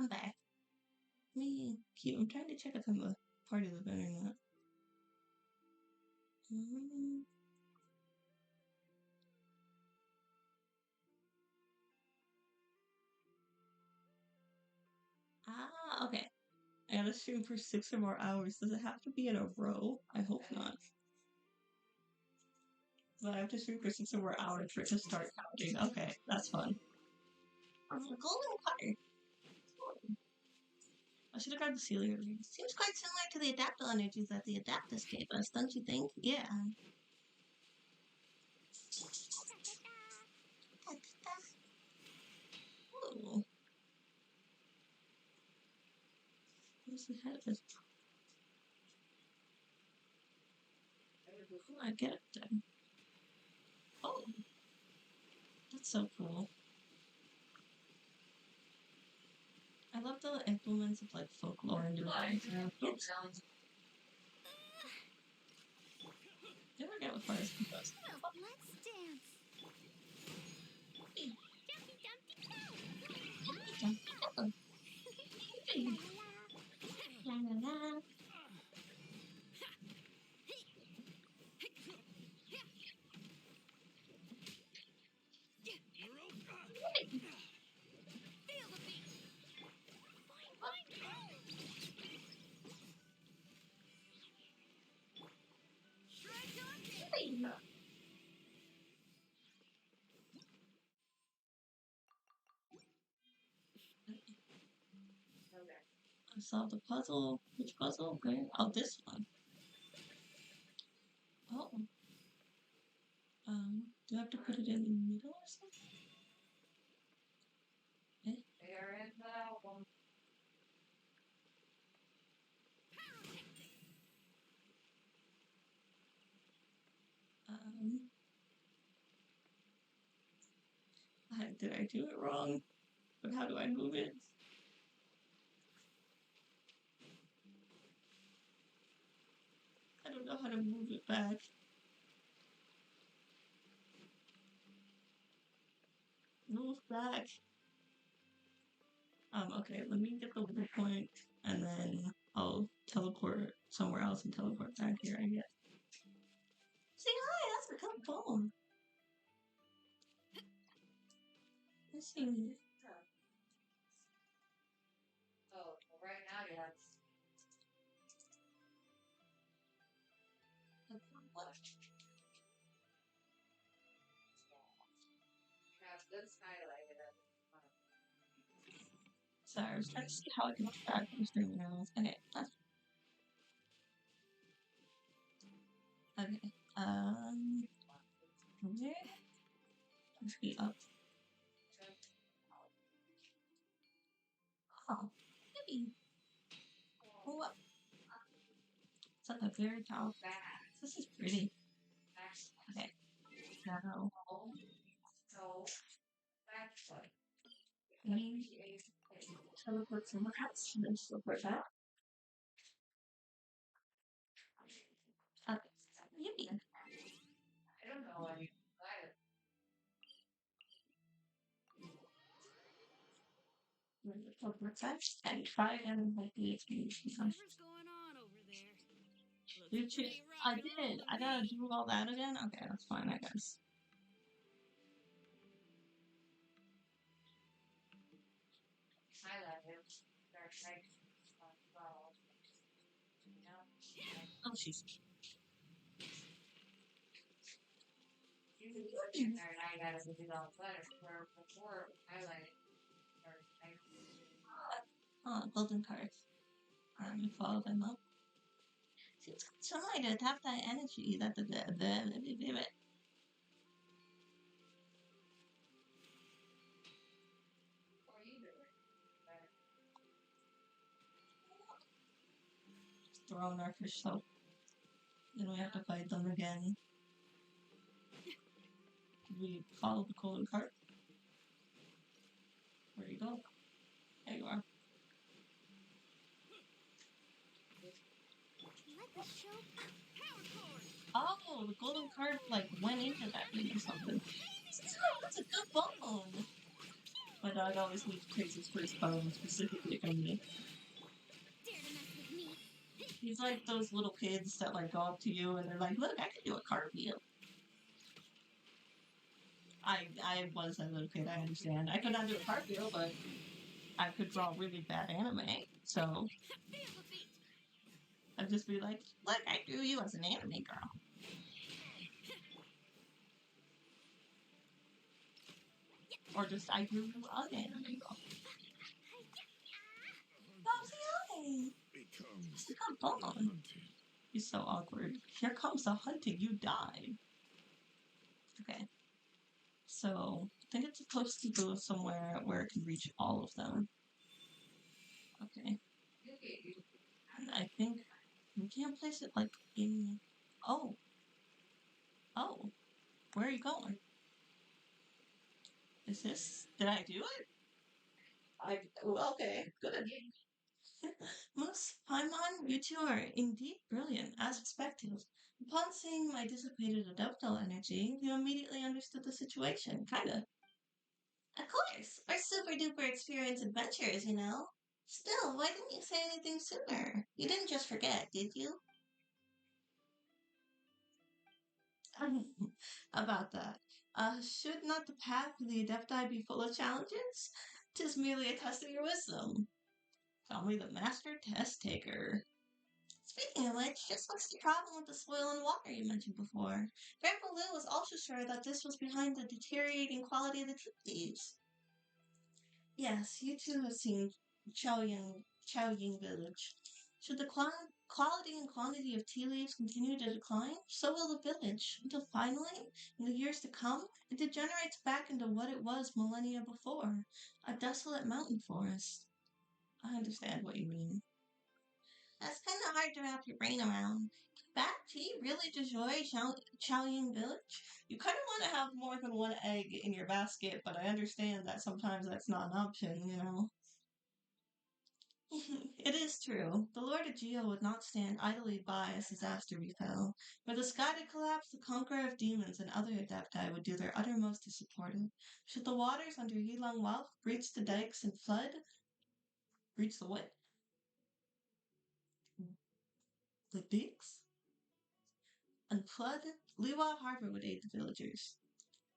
I'm back. I'm trying to check if I'm a part of the event or not. Mm. Ah, okay. I gotta stream for 6 or more hours. Does it have to be in a row? I hope not. But I have to stream for 6 or more hours for it to start counting. Okay, that's fun. Golden card. I should have grabbed the Celia ring. Seems quite similar to the adaptable energies that the Adaptus gave us, don't you think? Yeah. Ooh. Where's the head of this? Oh, I get it then. Oh, that's so cool. I love the implements of like folklore and design. Oops. Did I forget what part is composed? Let's dance. La la la. I solved the puzzle. Which puzzle? Okay. Oh, this one. Oh. Do I have to put it in the middle or something? Eh? Um, did I do it wrong? But how do I move it? I don't know how to move it back. Move back. Okay, let me get the waypoint and then I'll teleport somewhere else and teleport back here, I guess. Say hi, that's a good phone. Let's see. Oh, well, right now you have. Sorry, I was trying to see how I can track the streaming hours. Okay, that's okay. Where? Let's be up. Oh, maybe. Oh, it's at the very top. This is pretty. Okay. Now, maybe teleport somewhere else. Let's teleport back. Maybe. I don't know. I mean, teleport back and try and like the Whatever's going on over there. You Looks choose. pretty I rock and roll did. to I gotta me. do all that again? Okay, that's fine, I guess. Oh, she's. Oh, golden cards. You follow them up. Seems somebody to tap that energy. Throwing our fish soap. Then we have to fight them again. We follow the golden card. Where you go? There you are. Let the show. Power cord! Oh, the golden card like went into that thing or something. That's a good bone. My dog always needs praises for his bone, specifically from me. Dare to mess with me? He's like those little kids that like go up to you and they're like, "Look, I can do a cartwheel." I was a little kid. I understand. I could not do a cartwheel, but I could draw really bad anime. So Feel the beat. I'd just be like, "Look, I drew you as an anime girl." Or just I drew you an anime girl. Bobsy, Becomes come the on. hunted. He's so awkward. Here comes the hunting. You died. Okay. So I think it's supposed to go somewhere where it can reach all of them. Okay. And I think we can't place it like in. Oh. Oh. Where are you going? Is this? Did I do it? Okay. Good. Moose, Paimon, you two are indeed brilliant, as expected. Upon seeing my dissipated adeptal energy, you immediately understood the situation, kinda. Of course, we're super duper experienced adventurers, you know. Still, why didn't you say anything sooner? You didn't just forget, did you? About that. Should not the path of the Adepti be full of challenges? 'Tis merely a test of your wisdom. Call me the master test taker. Speaking of which, just what's the problem with the soil and water you mentioned before? Grandpa Lou was also sure that this was behind the deteriorating quality of the tea leaves. Yes, you too have seen Chaoying Village. Should the quality and quantity of tea leaves continue to decline, so will the village, until finally, in the years to come, it degenerates back into what it was millennia before, a desolate mountain forest. I understand what you mean. That's kind of hard to wrap your brain around. Can bad tea really destroy Chaoying Village? You kind of want to have more than one egg in your basket, but I understand that sometimes that's not an option, you know. It is true. The Lord of Geo would not stand idly by as disaster befell. Were the sky to collapse, the conqueror of demons and other adepti would do their uttermost to support it. Should the waters under Yilong Wealth breach the dikes and flood? Breach the what? The dikes? And flood? Liwa Harbor would aid the villagers.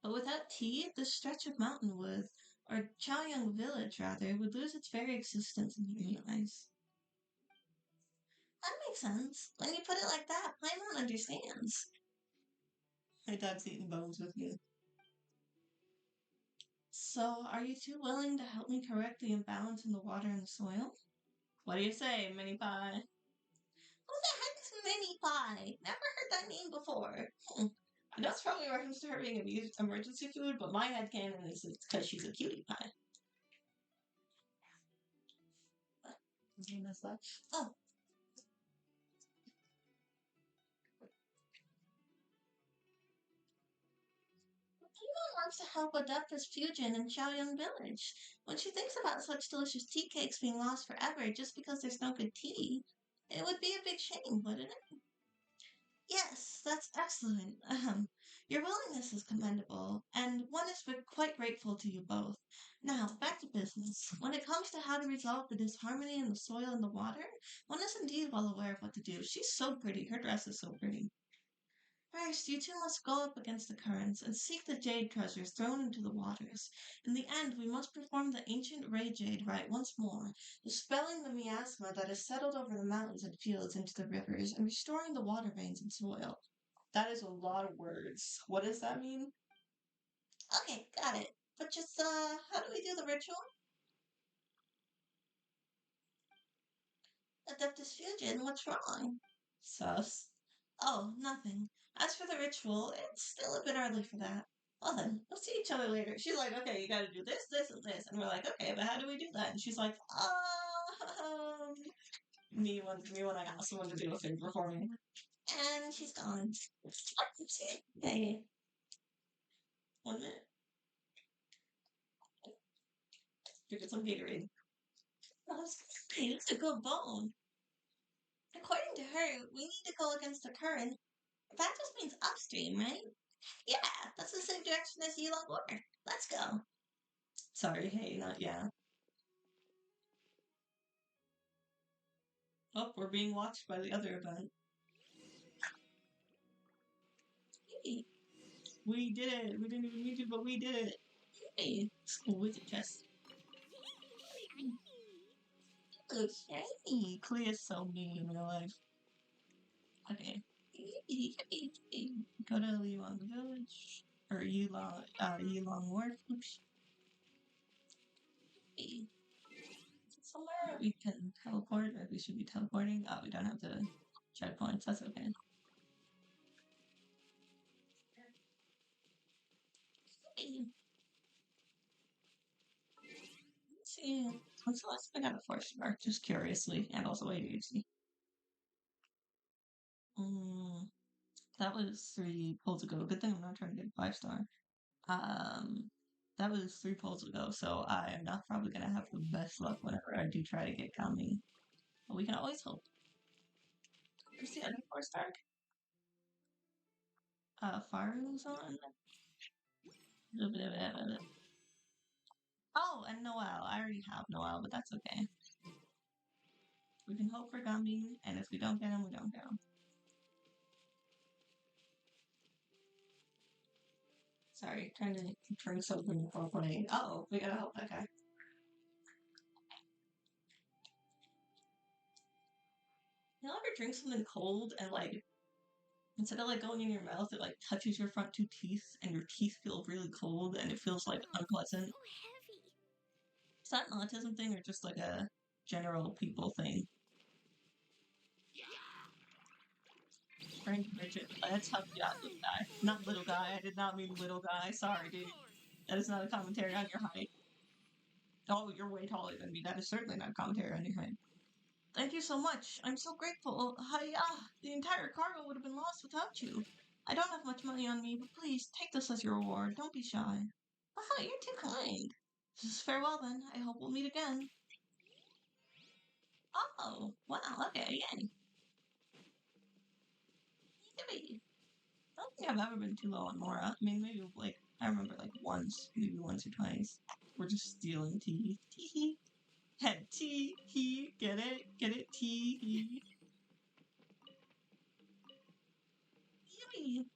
But without tea, this stretch of mountain wood, or Chaoyang village rather, would lose its very existence in human eyes. That makes sense. When you put it like that, Paimon understands. My dad's eating bones with me. So, are you two willing to help me correct the imbalance in the water and the soil? What do you say, Mini Pie? Who the heck is Mini Pie? Never heard that name before. I know it's probably reference to her being emergency food, but my headcanon is it's because she's a cutie pie. What? His name is that? Oh. Paimon wants to help adapt this fusion in Xiaoyang village. When she thinks about such delicious tea cakes being lost forever just because there's no good tea, it would be a big shame, wouldn't it? Yes, that's excellent. Your willingness is commendable, and one is quite grateful to you both. Now, back to business. When it comes to how to resolve the disharmony in the soil and the water, one is indeed well aware of what to do. She's so pretty. Her dress is so pretty. First, you two must go up against the currents and seek the jade treasures thrown into the waters. In the end, we must perform the ancient ray jade rite once more, dispelling the miasma that has settled over the mountains and fields into the rivers and restoring the water veins and soil. That is a lot of words. What does that mean? Okay, got it. But just, how do we do the ritual? Adeptus Fusion, what's wrong? Sus. Oh, nothing. As for the ritual, it's still a bit early for that. Well then, we'll see each other later. She's like, okay, you gotta do this, this, and this. And we're like, okay, but how do we do that? And she's like, me when I ask someone to do a favor for me. And she's gone. Hey, 1 minute. You get some Gatorade. It's a good bone. According to her, we need to go against the current. That just means upstream, right? Yeah, that's the same direction as Yellow Water. Let's go. Sorry, hey, not yeah. Oh, we're being watched by the other event. Hey, we did it. We didn't even need to, but we did it. Hey, school wizard chest. Oh, shiny. Clea is so mean in real life. Okay. Go to Yulong Village. Or Yulong Wharf. Oops. Hey. Somewhere we can teleport, or we should be teleporting. Oh, we don't have the checkpoints. That's okay. Hey. Let's see. What's the last thing I got a 4-star? Just curiously, and also ADHD. Mm, that was 3 polls ago. Good thing I'm not trying to get a 5-star. Um, that was 3 polls ago, so I am not probably gonna have the best luck whenever I do try to get Kami. But we can always hope. Where's the other 4-star? Faru's on. Oh, and Noel. I already have Noel, but that's okay. We can hope for Gumby, and if we don't get him, we don't get him. Sorry, trying to drink something before playing. Oh, we gotta help that guy. You ever drink something cold and like instead of like going in your mouth, it like touches your front 2 teeth and your teeth feel really cold and it feels like unpleasant? So heavy. Is that an autism thing or just like a general people thing? Frank Richard, let's help you out, little guy. Not little guy. I did not mean little guy. Sorry, dude. That is not a commentary on your height. Oh, you're way taller than me. That is certainly not a commentary on your height. Thank you so much. I'm so grateful. Hiya! The entire cargo would have been lost without you. I don't have much money on me, but please take this as your reward. Don't be shy. Oh, you're too kind. Farewell then. I hope we'll meet again. Oh, wow. Okay, yay. Yippee. I don't think I've ever been too low on Mora. I mean, maybe like I remember like once, maybe once or twice. We're just stealing tea. Tee hee. Head tea hee. Get it? Get it? Tea hee. Yippee.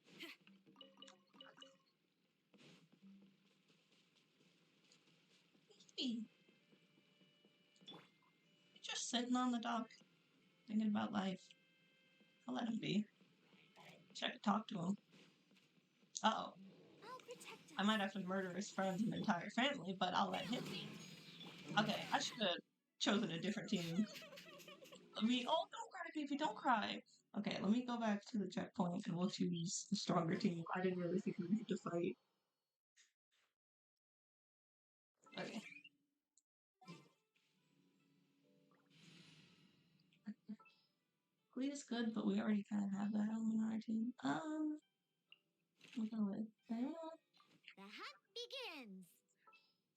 Yippee. Just sitting on the dock, thinking about life. I'll let him be. Check to talk to him. Uh-oh. I'll protect I us. might have to murder his friends and entire family, but I'll let him be. Okay, I should have chosen a different team. Oh, don't cry, baby, don't cry. Okay, let me go back to the checkpoint and we'll choose a stronger team. I didn't really think we needed to fight. Okay. Clee is good, but we already kind of have that element on our team. We'll go with that. The hunt begins.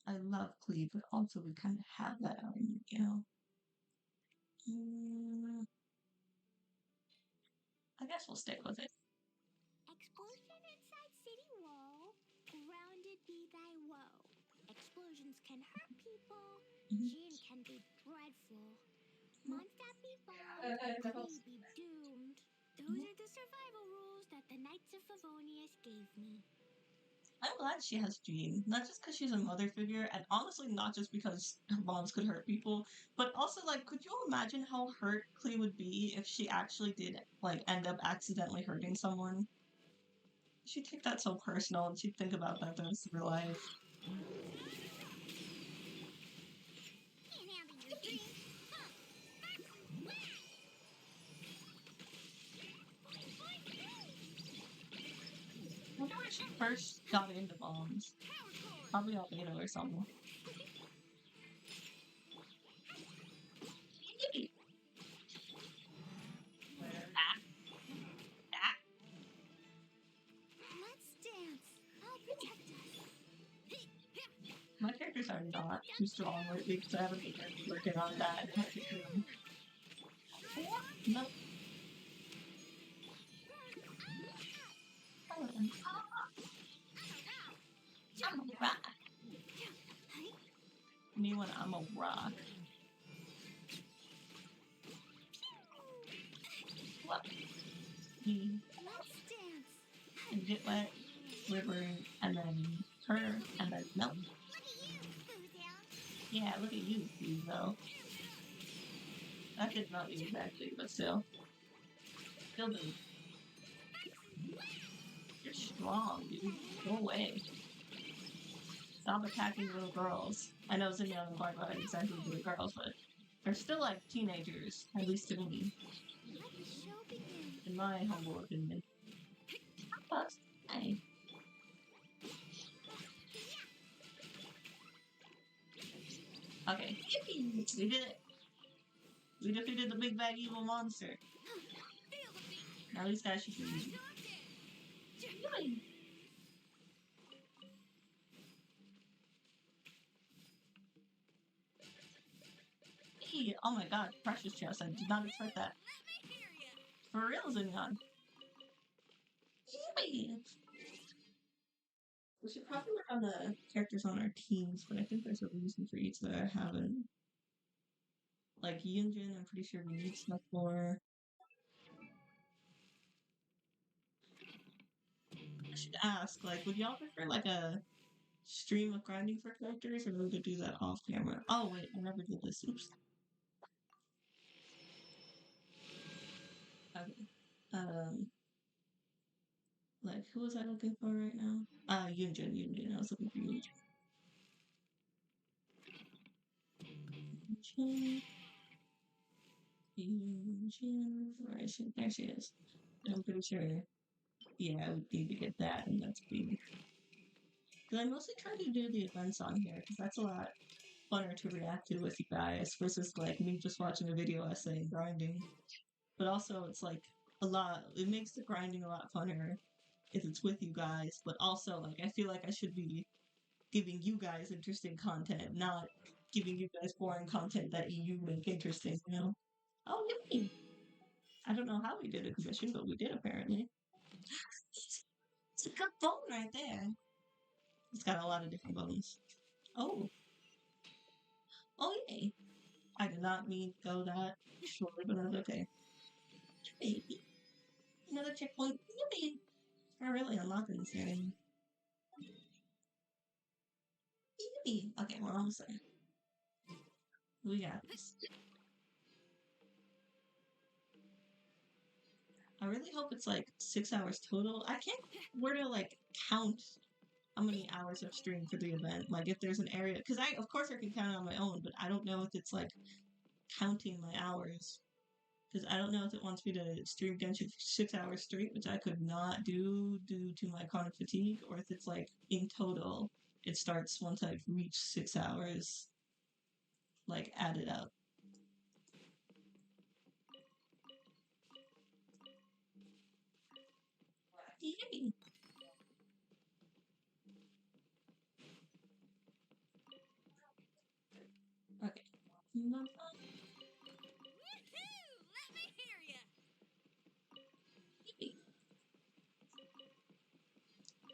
I love Clee, but also we kind of have that element, you know? I guess we'll stick with it. Explosion inside city wall. Grounded be thy woe. Explosions can hurt people. Gin can be dreadful. Mondstadt be bombed. Clee be doomed. Those are the survival rules that the Knights of Favonius gave me. I'm glad she has Jean, not just because she's a mother figure, and honestly not just because her moms could hurt people, but also, like, could you imagine how hurt Clee would be if she actually did, like, end up accidentally hurting someone? She'd take that so personal, and she'd think about that the rest of her life. And out of your drink. Huh. Whack. I wonder where she first got into bombs. Probably Albedo or something. Let's dance. I'll protect us. My characters are not too strong lately because I haven't been working on that. No. me when I'm a rock. What? Me Let's dance. and get wet, river, and then her, and then melt. Look at you, Boozle. Yeah, look at you, though. That did not use actually, but still. Still do. You're strong, dude. Go away. Stop attacking little girls. I know Zinnia and Barb are exactly little girls, but they're still like teenagers, at least to me, Let the show begin. in my humble opinion. But, hey. Okay. Yippee! We did it! We defeated the big bad evil monster. Now these guys should be easy. Yippee! Hey, oh my god, precious chest. I did not expect that. For real, Zinyan. Yippee! We should probably work on the characters on our teams, but I think there's a reason for each that I haven't. Like Yunjin, I'm pretty sure we need stuff for. I should ask, like, would y'all prefer like a stream of grinding for characters, or would we do that off camera? Oh wait, I never did this. Oops. Okay. Like who was I looking for right now? Yunjin. I was looking for Yunjin. Where is she? There she is. I'm pretty sure. Yeah, I would need to get that, and that's big. Because I mostly try to do the events on here, because that's a lot funner to react to with you guys versus like me just watching a video essay and grinding. But also, it's like it makes the grinding a lot funner if it's with you guys. But also, like, I feel like I should be giving you guys interesting content, not giving you guys boring content that you make interesting, you know? Oh, yippee! I don't know how we did a commission, but we did apparently. It's a good bone right there. It's got a lot of different bones. Oh. Oh, yay. I did not mean to go that short, but that's okay. Baby. Another checkpoint. Yippee! We're really unlocking this area. Yippee! Okay, we're almost there. We got this. I really hope it's like 6 hours total. I can't where to like count how many hours of stream for the event. Like if there's an area, because of course I can count it on my own, but I don't know if it's like counting my hours. Because I don't know if it wants me to stream Genshin for 6 hours straight, which I could not do due to my chronic fatigue, or if it's like in total, it starts once I've reached 6 hours, like added up. Yay. Okay.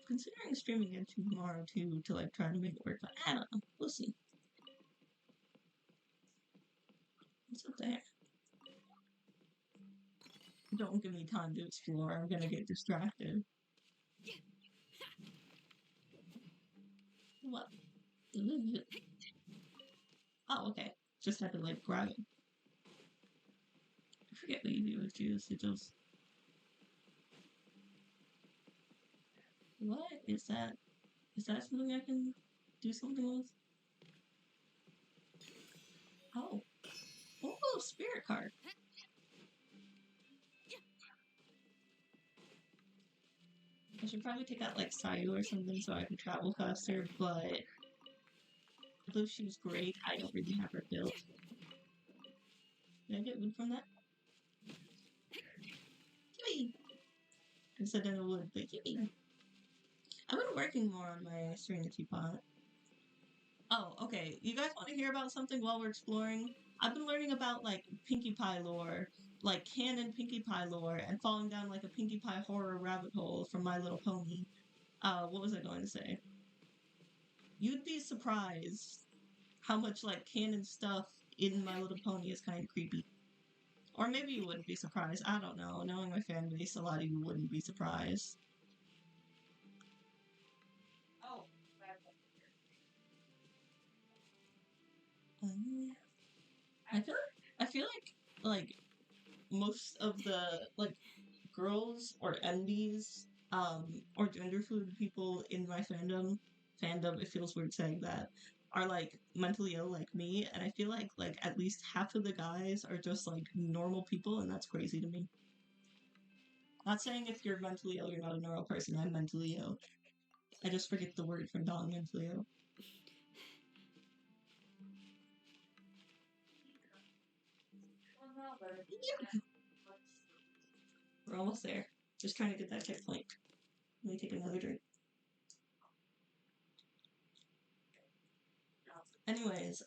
Considering streaming it tomorrow too to like try to make it work, but I don't know. We'll see. What's up there? Don't give me time to explore. I'm gonna get distracted. What? Oh, okay. Just had to like grab it. I forget what you do with juice. It just. What is that? Is that something I can do something with? Oh. Oh, spirit card. I should probably take out like Sayu or something so I can travel faster, but although she's great, I don't really have her built. Did I get wood from that? Yippee! I said I would, but yippee! I've been working more on my Serenity Pot. Oh, okay. You guys want to hear about something while we're exploring? I've been learning about like Pinkie Pie lore, like canon Pinkie Pie lore, and falling down like a Pinkie Pie horror rabbit hole from My Little Pony. What was I going to say? You'd be surprised how much like canon stuff in My Little Pony is kind of creepy. Or maybe you wouldn't be surprised. I don't know. Knowing my fan base, a lot of you wouldn't be surprised. Um, I feel like most of the like girls or MDs or gender fluid people in my fandom, it feels weird saying that, are like mentally ill like me, and I feel like at least half of the guys are just like normal people, and that's crazy to me. Not saying if you're mentally ill you're not a normal person. I'm mentally ill. I just forget the word for non-mentally ill. Yeah, we're almost there. Just trying to get that checkpoint. Let me take another drink. Anyways,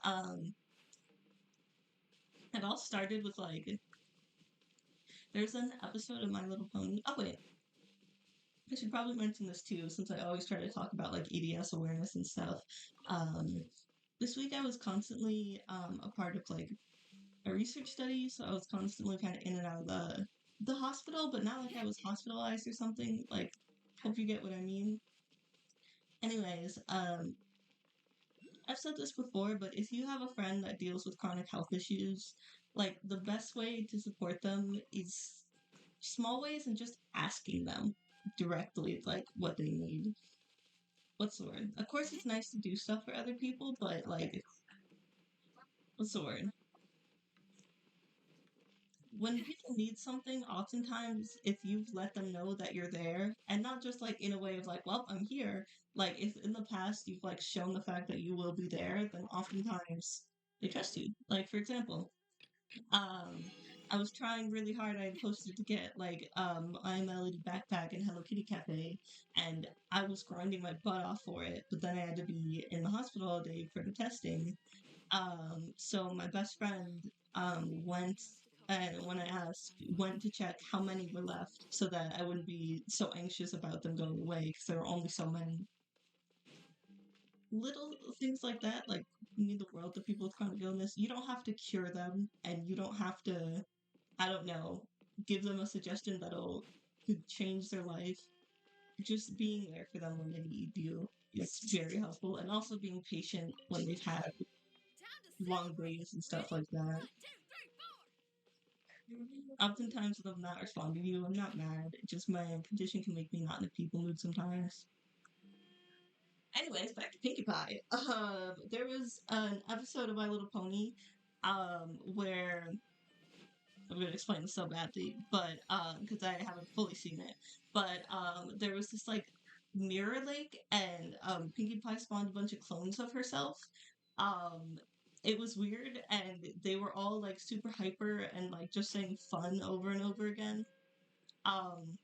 it all started with like there's an episode of My Little Pony. Oh wait, I should probably mention this too, since I always try to talk about like EDS awareness and stuff. Um, this week I was constantly a part of like a research study, so I was constantly kind of in and out of the hospital, but not like I was hospitalized or something. Like, hope you get what I mean. Anyways, I've said this before, but if you have a friend that deals with chronic health issues, like the best way to support them is small ways and just asking them directly like what they need. What's the word? Of course it's nice to do stuff for other people, but like what's the word? When people need something, oftentimes if you've let them know that you're there, and not just like in a way of like, well, I'm here, like if in the past you've like shown the fact that you will be there, then oftentimes they trust you. Like for example, um I was trying really hard. I posted to get like I'm Melody backpack and Hello Kitty Cafe, and I was grinding my butt off for it, but then I had to be in the hospital all day for the testing. So my best friend went, and when I asked, went to check how many were left so that I wouldn't be so anxious about them going away because there were only so many. Little things like that, like mean the world to people with chronic illness. You don't have to cure them, and you don't have to, I don't know, give them a suggestion that'll could change their life. Just being there for them when they need you is very helpful, and also being patient when they've had long days and stuff like that. Oftentimes, when I'm not responding to you, I'm not mad. Just my condition can make me not in a people mood sometimes. Anyways, back to Pinkie Pie. There was an episode of My Little Pony, where I'm gonna explain this so badly, but because I haven't fully seen it, but there was this like mirror lake, and Pinkie Pie spawned a bunch of clones of herself. Um, it was weird, and they were all like super hyper and like just saying fun over and over again. Um,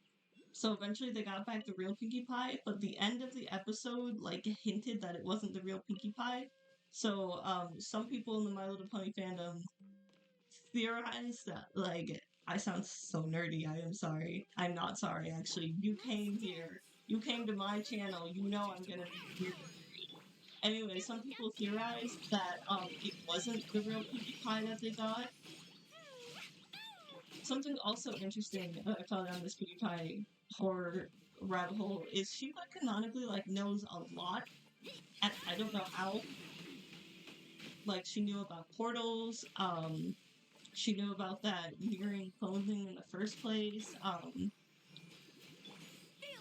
so eventually they got back the real Pinkie Pie, but the end of the episode like hinted that it wasn't the real Pinkie Pie. So some people in the My Little Pony fandom theorize that like I sound so nerdy. I am sorry. I'm not sorry actually. You came here. You came to my channel. You know I'm gonna be weird. Anyway, some people theorize that it wasn't the real Pinkie Pie that they got. Something also interesting I found on this Pinkie Pie horror rabbit hole is she like canonically like knows a lot, and I don't know how. Like she knew about portals. She knew about that mirroring clothing in the first place.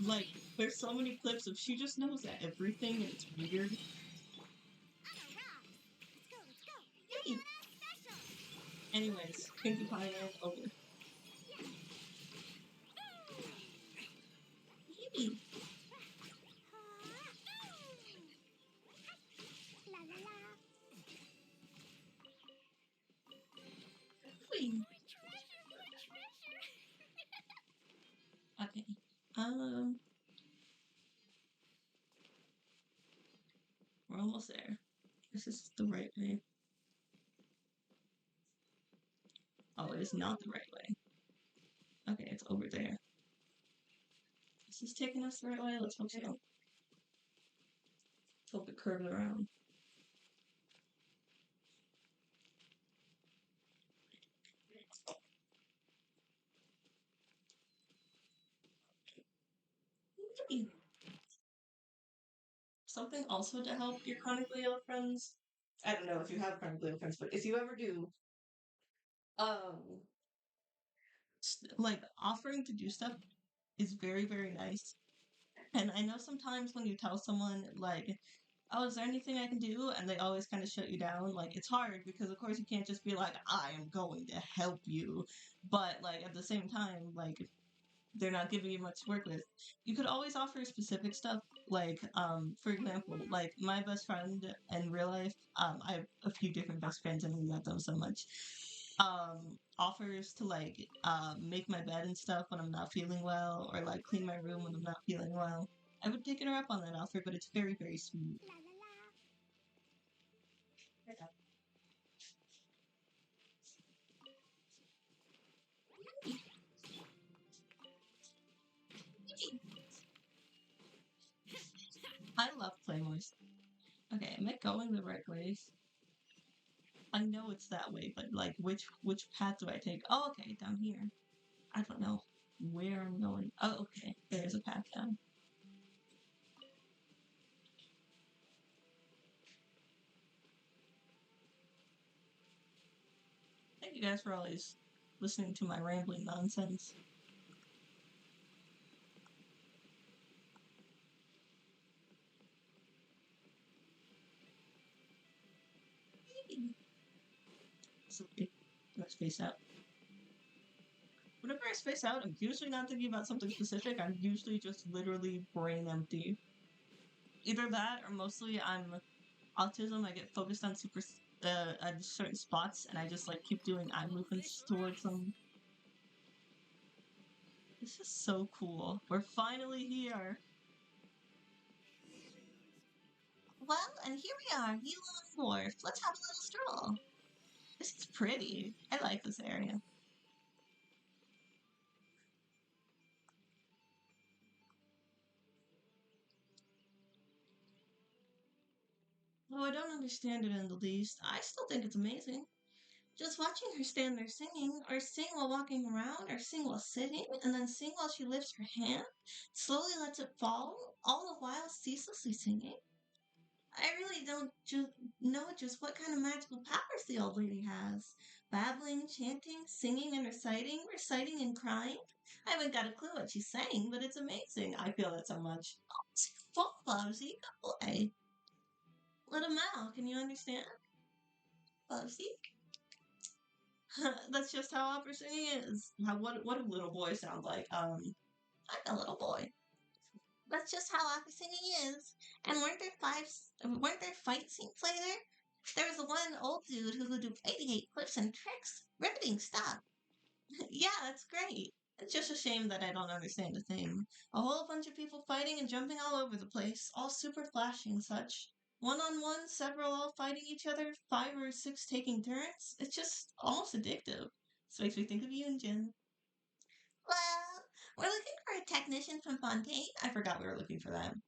Like there's so many clips of she just knows everything, and it's weird. Anyways, Pinkie Pie land over. Yippee! La la la. Whee! More treasure, more treasure. Okay. Um, we're almost there. This is the right way. Oh, it is not the right way. Okay, it's over there. Is this taking us the right way? Let's hope so. Hope it curves around. Something also to help your chronically ill friends. I don't know if you have chronically ill friends, but if you ever do, um, like offering to do stuff is very, very nice. And I know sometimes when you tell someone like, "Oh, is there anything I can do?" and they always kind of shut you down, like it's hard because of course you can't just be like, "I am going to help you," but like at the same time, like they're not giving you much to work with. You could always offer specific stuff, like for example, like my best friend in real life, I have a few different best friends and we love them so much. Offers to like make my bed and stuff when I'm not feeling well, or like clean my room when I'm not feeling well. I would take her up on that offer, but it's very, very sweet. La la la. I love Claymores. Okay, am I going the right way? I know it's that way, but like which path do I take? Oh, okay, down here. I don't know where I'm going. Oh, okay. There's a path down. Thank you guys for always listening to my rambling nonsense. So, do I space out? Whenever I space out, I'm usually not thinking about something specific. I'm usually just literally brain empty. Either that, or mostly I'm autism. I get focused on on certain spots, and I just like keep doing eye Oh, movements this towards rocks! them. This is so cool. We're finally here. Well, and here we are, you little dwarf. Let's have a little stroll. This is pretty. I like this area. Though I don't understand it in the least, I still think it's amazing. Just watching her stand there singing, or sing while walking around, or sing while sitting, and then sing while she lifts her hand, slowly lets it fall, all the while ceaselessly singing. I really don't know just what kind of magical powers the old lady has. Babbling, chanting, singing and reciting, reciting and crying. I haven't got a clue what she's saying, but it's amazing. I feel that so much. Oh, it's full, Bubsy. Good boy. Little Mal, can you understand? Bubsy? That's just how opera singing is. What do little boys sound like? I'm a little boy. That's just how opera singing is. And weren't there fight scenes later? There was the one old dude who could do 88 flips and tricks. Riveting stuff. Yeah, that's great. It's just a shame that I don't understand a thing. A whole bunch of people fighting and jumping all over the place, all super flashy and such. One on one, several all fighting each other, 5 or 6 taking turns. It's just almost addictive. This makes me think of you and Jen. Well, we're looking for a technician from Fontaine. I forgot we were looking for them.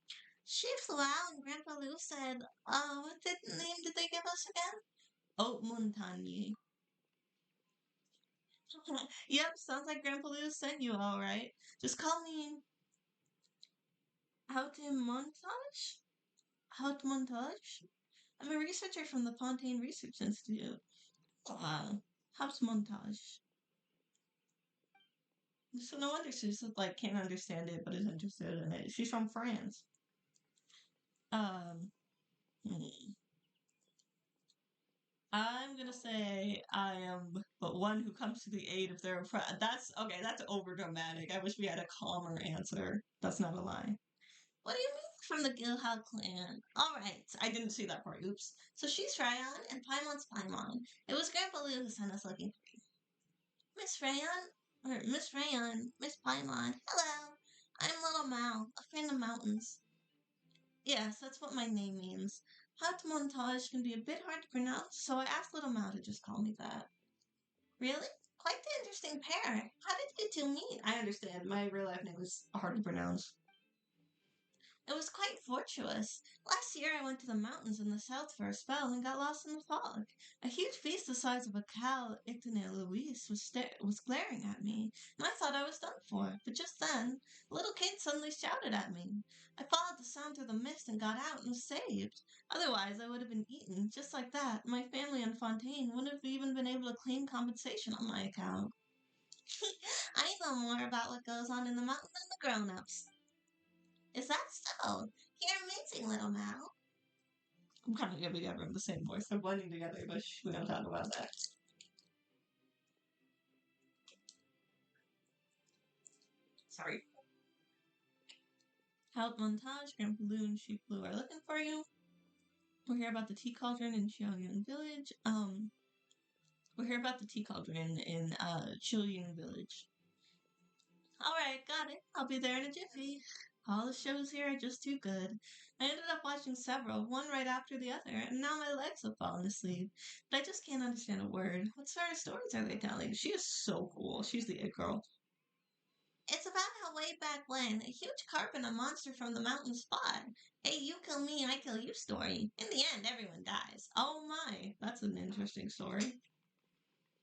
She flew out and Grandpa Lou said, what name did they give us again? Haute Montagne. Yep, sounds like Grandpa Lou sent you all right. Just call me Haute Montage? Haute Montage? I'm a researcher from the Fontaine Research Institute. Haute Montage. So no wonder she's like can't understand it but is interested in it. She's from France. Um, hmm. I'm gonna say I am but one who comes to the aid of their oppressed. That's okay. That's over dramatic. I wish we had a calmer answer. That's not a lie. What do you mean from the Gilhal clan? All right, I didn't see that part. Oops. So she's Ryan and Paimon's Paimon. It was Grandpa Lou who sent us looking for you. Miss Rayon, or Miss Rayon, Miss Paimon. Hello, I'm Little Mal, a friend of Mountains. Yes, that's what my name means. Hot montage can be a bit hard to pronounce, so I asked Little Mal to just call me that. Really? Quite the interesting pair. How did you two meet? I understand. My real life name is hard to pronounce. It was quite fortuitous. Last year I went to the mountains in the south for a spell and got lost in the fog. A huge beast the size of a cow, Ictene Luis, was glaring at me, and I thought I was done for. But just then, a little kid suddenly shouted at me. I followed the sound through the mist and got out and was saved. Otherwise, I would have been eaten, just like that. My family and Fontaine wouldn't have even been able to claim compensation on my account. I know more about what goes on in the mountains than the grown-ups. Is that so? You're amazing, little Mal. I'm kind of giving everyone the same voice. They're blending together, but we don't talk about that. Sorry. Help montage, Grandpa Lou and Sheep Blue are looking for you. We'll hear about the tea cauldron in Xiaoyang Village. We'll hear about the tea cauldron in Xiaoyang Village. Alright, got it. I'll be there in a jiffy. All the shows here are just too good. I ended up watching several, one right after the other, and now my legs have fallen asleep. But I just can't understand a word. What sort of stories are they telling? She is so cool. She's the it girl. It's about how way back when, a huge carp and a monster from the mountains fought. Hey, you kill me, I kill you story. In the end, everyone dies. Oh my, that's an interesting story.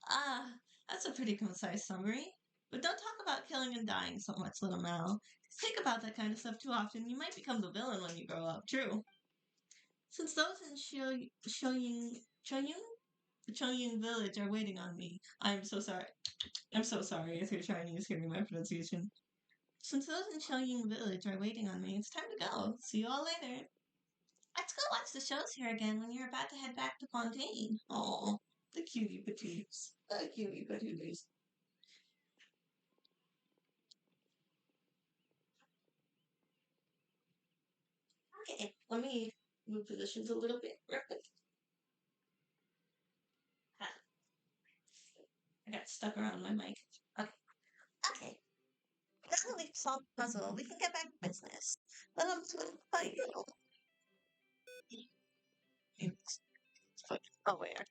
Ah, that's a pretty concise summary. But don't talk about killing and dying so much, little Mal. Think about that kind of stuff too often, you might become the villain when you grow up. True. Since those in Choying Village are waiting on me, I'm so sorry. I'm so sorry if you're Chinese hearing my pronunciation. Since those in Choying Village are waiting on me, it's time to go. See you all later. Let's go watch the shows here again when you're about to head back to Fontaine. Oh, the cutie patooties. The cutie patooties. Okay, let me move positions a little bit real quick. Ah, I got stuck around my mic. Okay. Okay. Now that we've solved the puzzle, we can get back to business. Let them fight you. Oh wait, I can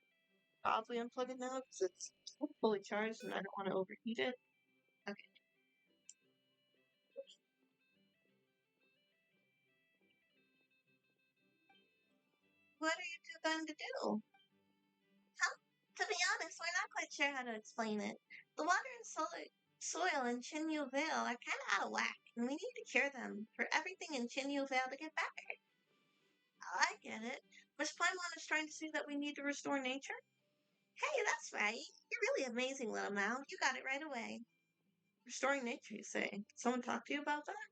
probably unplug it now because it's fully charged and I don't want to overheat it. Okay. What are you two going to do? Huh? To be honest, we're not quite sure how to explain it. The water and soil in Chinyu Vale are kind of out of whack, and we need to cure them for everything in Chinyu Vale to get better. Oh, I get it. Miss Paimon is trying to say that we need to restore nature? Hey, that's right. You're really amazing, little Mal. You got it right away. Restoring nature, you say? Someone talk to you about that?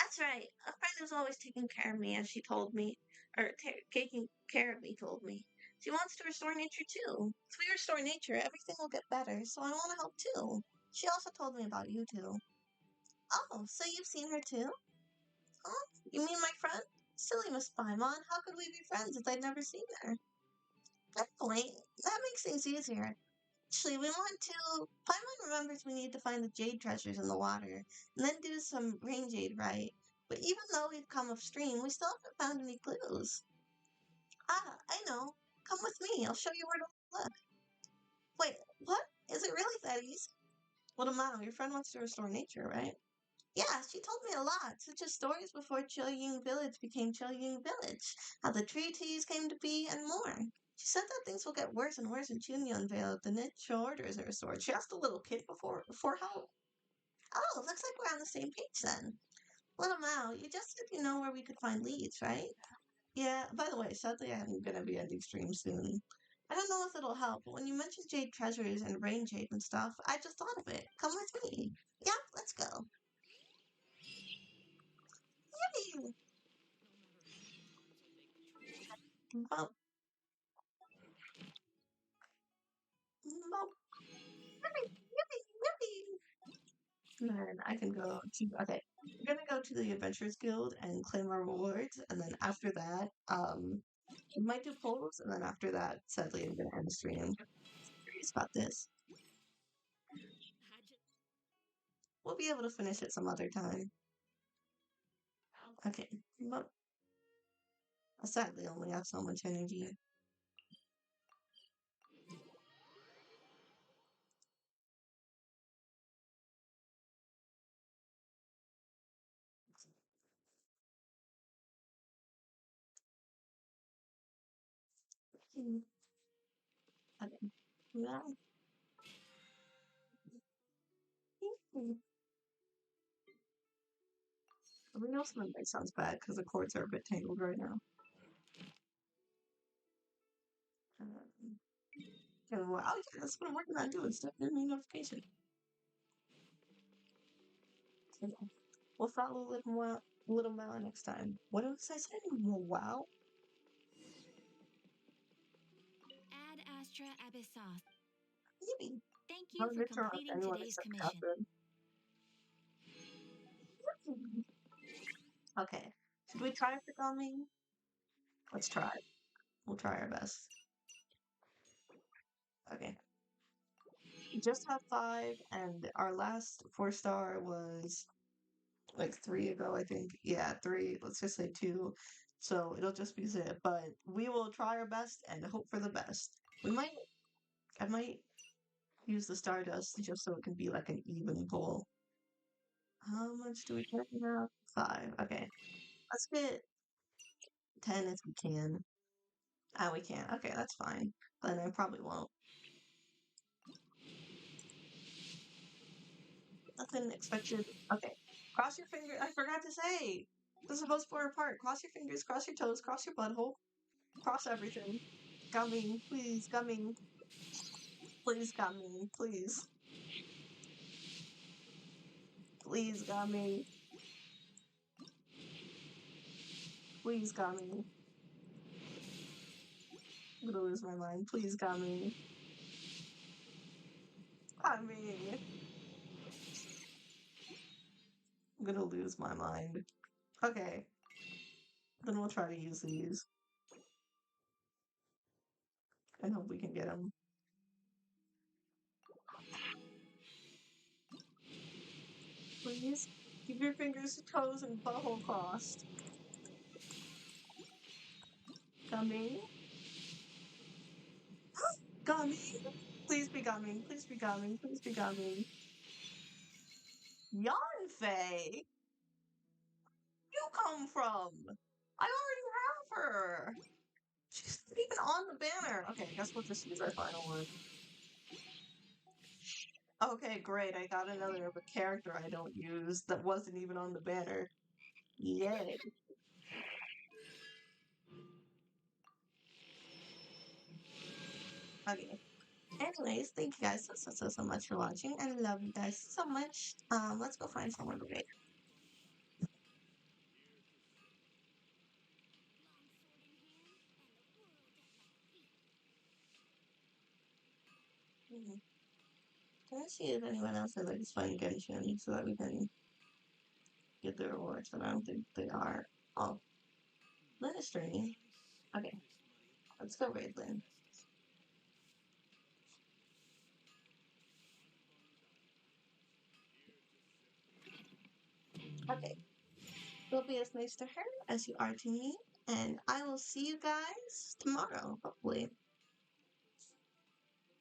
That's right. A friend who's always taking care of me, as she told me, or taking care of me, told me. She wants to restore nature too. If we restore nature, everything will get better, so I want to help too. She also told me about you two. Oh, so you've seen her too? Huh? You mean my friend? Silly Miss Paimon, how could we be friends if I'd never seen her? Good point. That makes things easier. Actually, we want to. Paimon remembers we need to find the jade treasures in the water, and then do some rain jade right. But even though we've come upstream, we still haven't found any clues. Ah, I know. Come with me. I'll show you where to look. Wait, what? Is it really that easy? Little Mao, your friend wants to restore nature, right? Yeah, she told me a lot, such as stories before Chilying Village became Chilying Village, how the treaties came to be, and more. She said that things will get worse and worse in Chunyon Vale if the natural orders are restored. She asked a little kid before help. Oh, looks like we're on the same page then. Little Mao, you just said you know where we could find leads, right? Yeah, by the way, sadly I'm gonna be ending stream soon. I don't know if it'll help, but when you mentioned jade treasures and rain jade and stuff, I just thought of it. Come with me. Yeah, let's go. Yippee! Bump, bump, yippee, yippee. And then I can go to, okay, we're gonna go to the Adventurers Guild and claim our rewards, and then after that, we might do polls, and then after that, sadly, I'm gonna end the stream. I'm curious about this. We'll be able to finish it some other time. Okay, but I sadly only have so much energy. Mm, okay. Yeah. Mm. I mean, also that sounds bad because the chords are a bit tangled right now. Um, and wow, yeah, that's what I'm working on doing. Stuff in the notification. Okay. We'll follow Little Mao next time. What else I said? Wow. Ad Astra Abyssos. Maybe. Thank you Don't for interrupt completing anyone today's except commission. Catherine. Okay. Should we try for coming? Let's try. We'll try our best. Okay. We just have 5, and our last 4-star was like 3 ago, I think. Yeah, 3. Let's just say 2. So it'll just be zip. But we will try our best and hope for the best. I might use the Stardust just so it can be like an even pull. How much do we get now? 5. Okay. Let's get 10 if we can. Ah, we can't. Okay, that's fine. Then I probably won't. Nothing expected. Okay. Cross your fingers. I forgot to say. This is supposed to fall apart. Cross your fingers, cross your toes, cross your butthole, cross everything. Gumming, please, gumming. Please, gumming, please. Please, gumming. Please, gumming. I'm gonna lose my mind. Please, gumming. Gumming. I'm gonna lose my mind. Okay. Then we'll try to use these and hope we can get them. Please keep your fingers, toes, and butthole crossed. Gumming. Gumming. Please be gumming. Please be gumming. Please be gumming. Yanfei, you come from? I already have her. She's not even on the banner. Okay, I guess we'll just use our final one. Okay, great. I got another of a character I don't use that wasn't even on the banner. Yay. Okay. Anyways, thank you guys so much for watching. I love you guys so much. Let's go find someone to raid. Mhm. Can I see if anyone else is like playing Genshin so that we can get the rewards? But I don't think they are. Oh, Lynn is streaming. Okay, let's go raid Lynn. Okay, we'll be as nice to her as you are to me, and I will see you guys tomorrow, hopefully.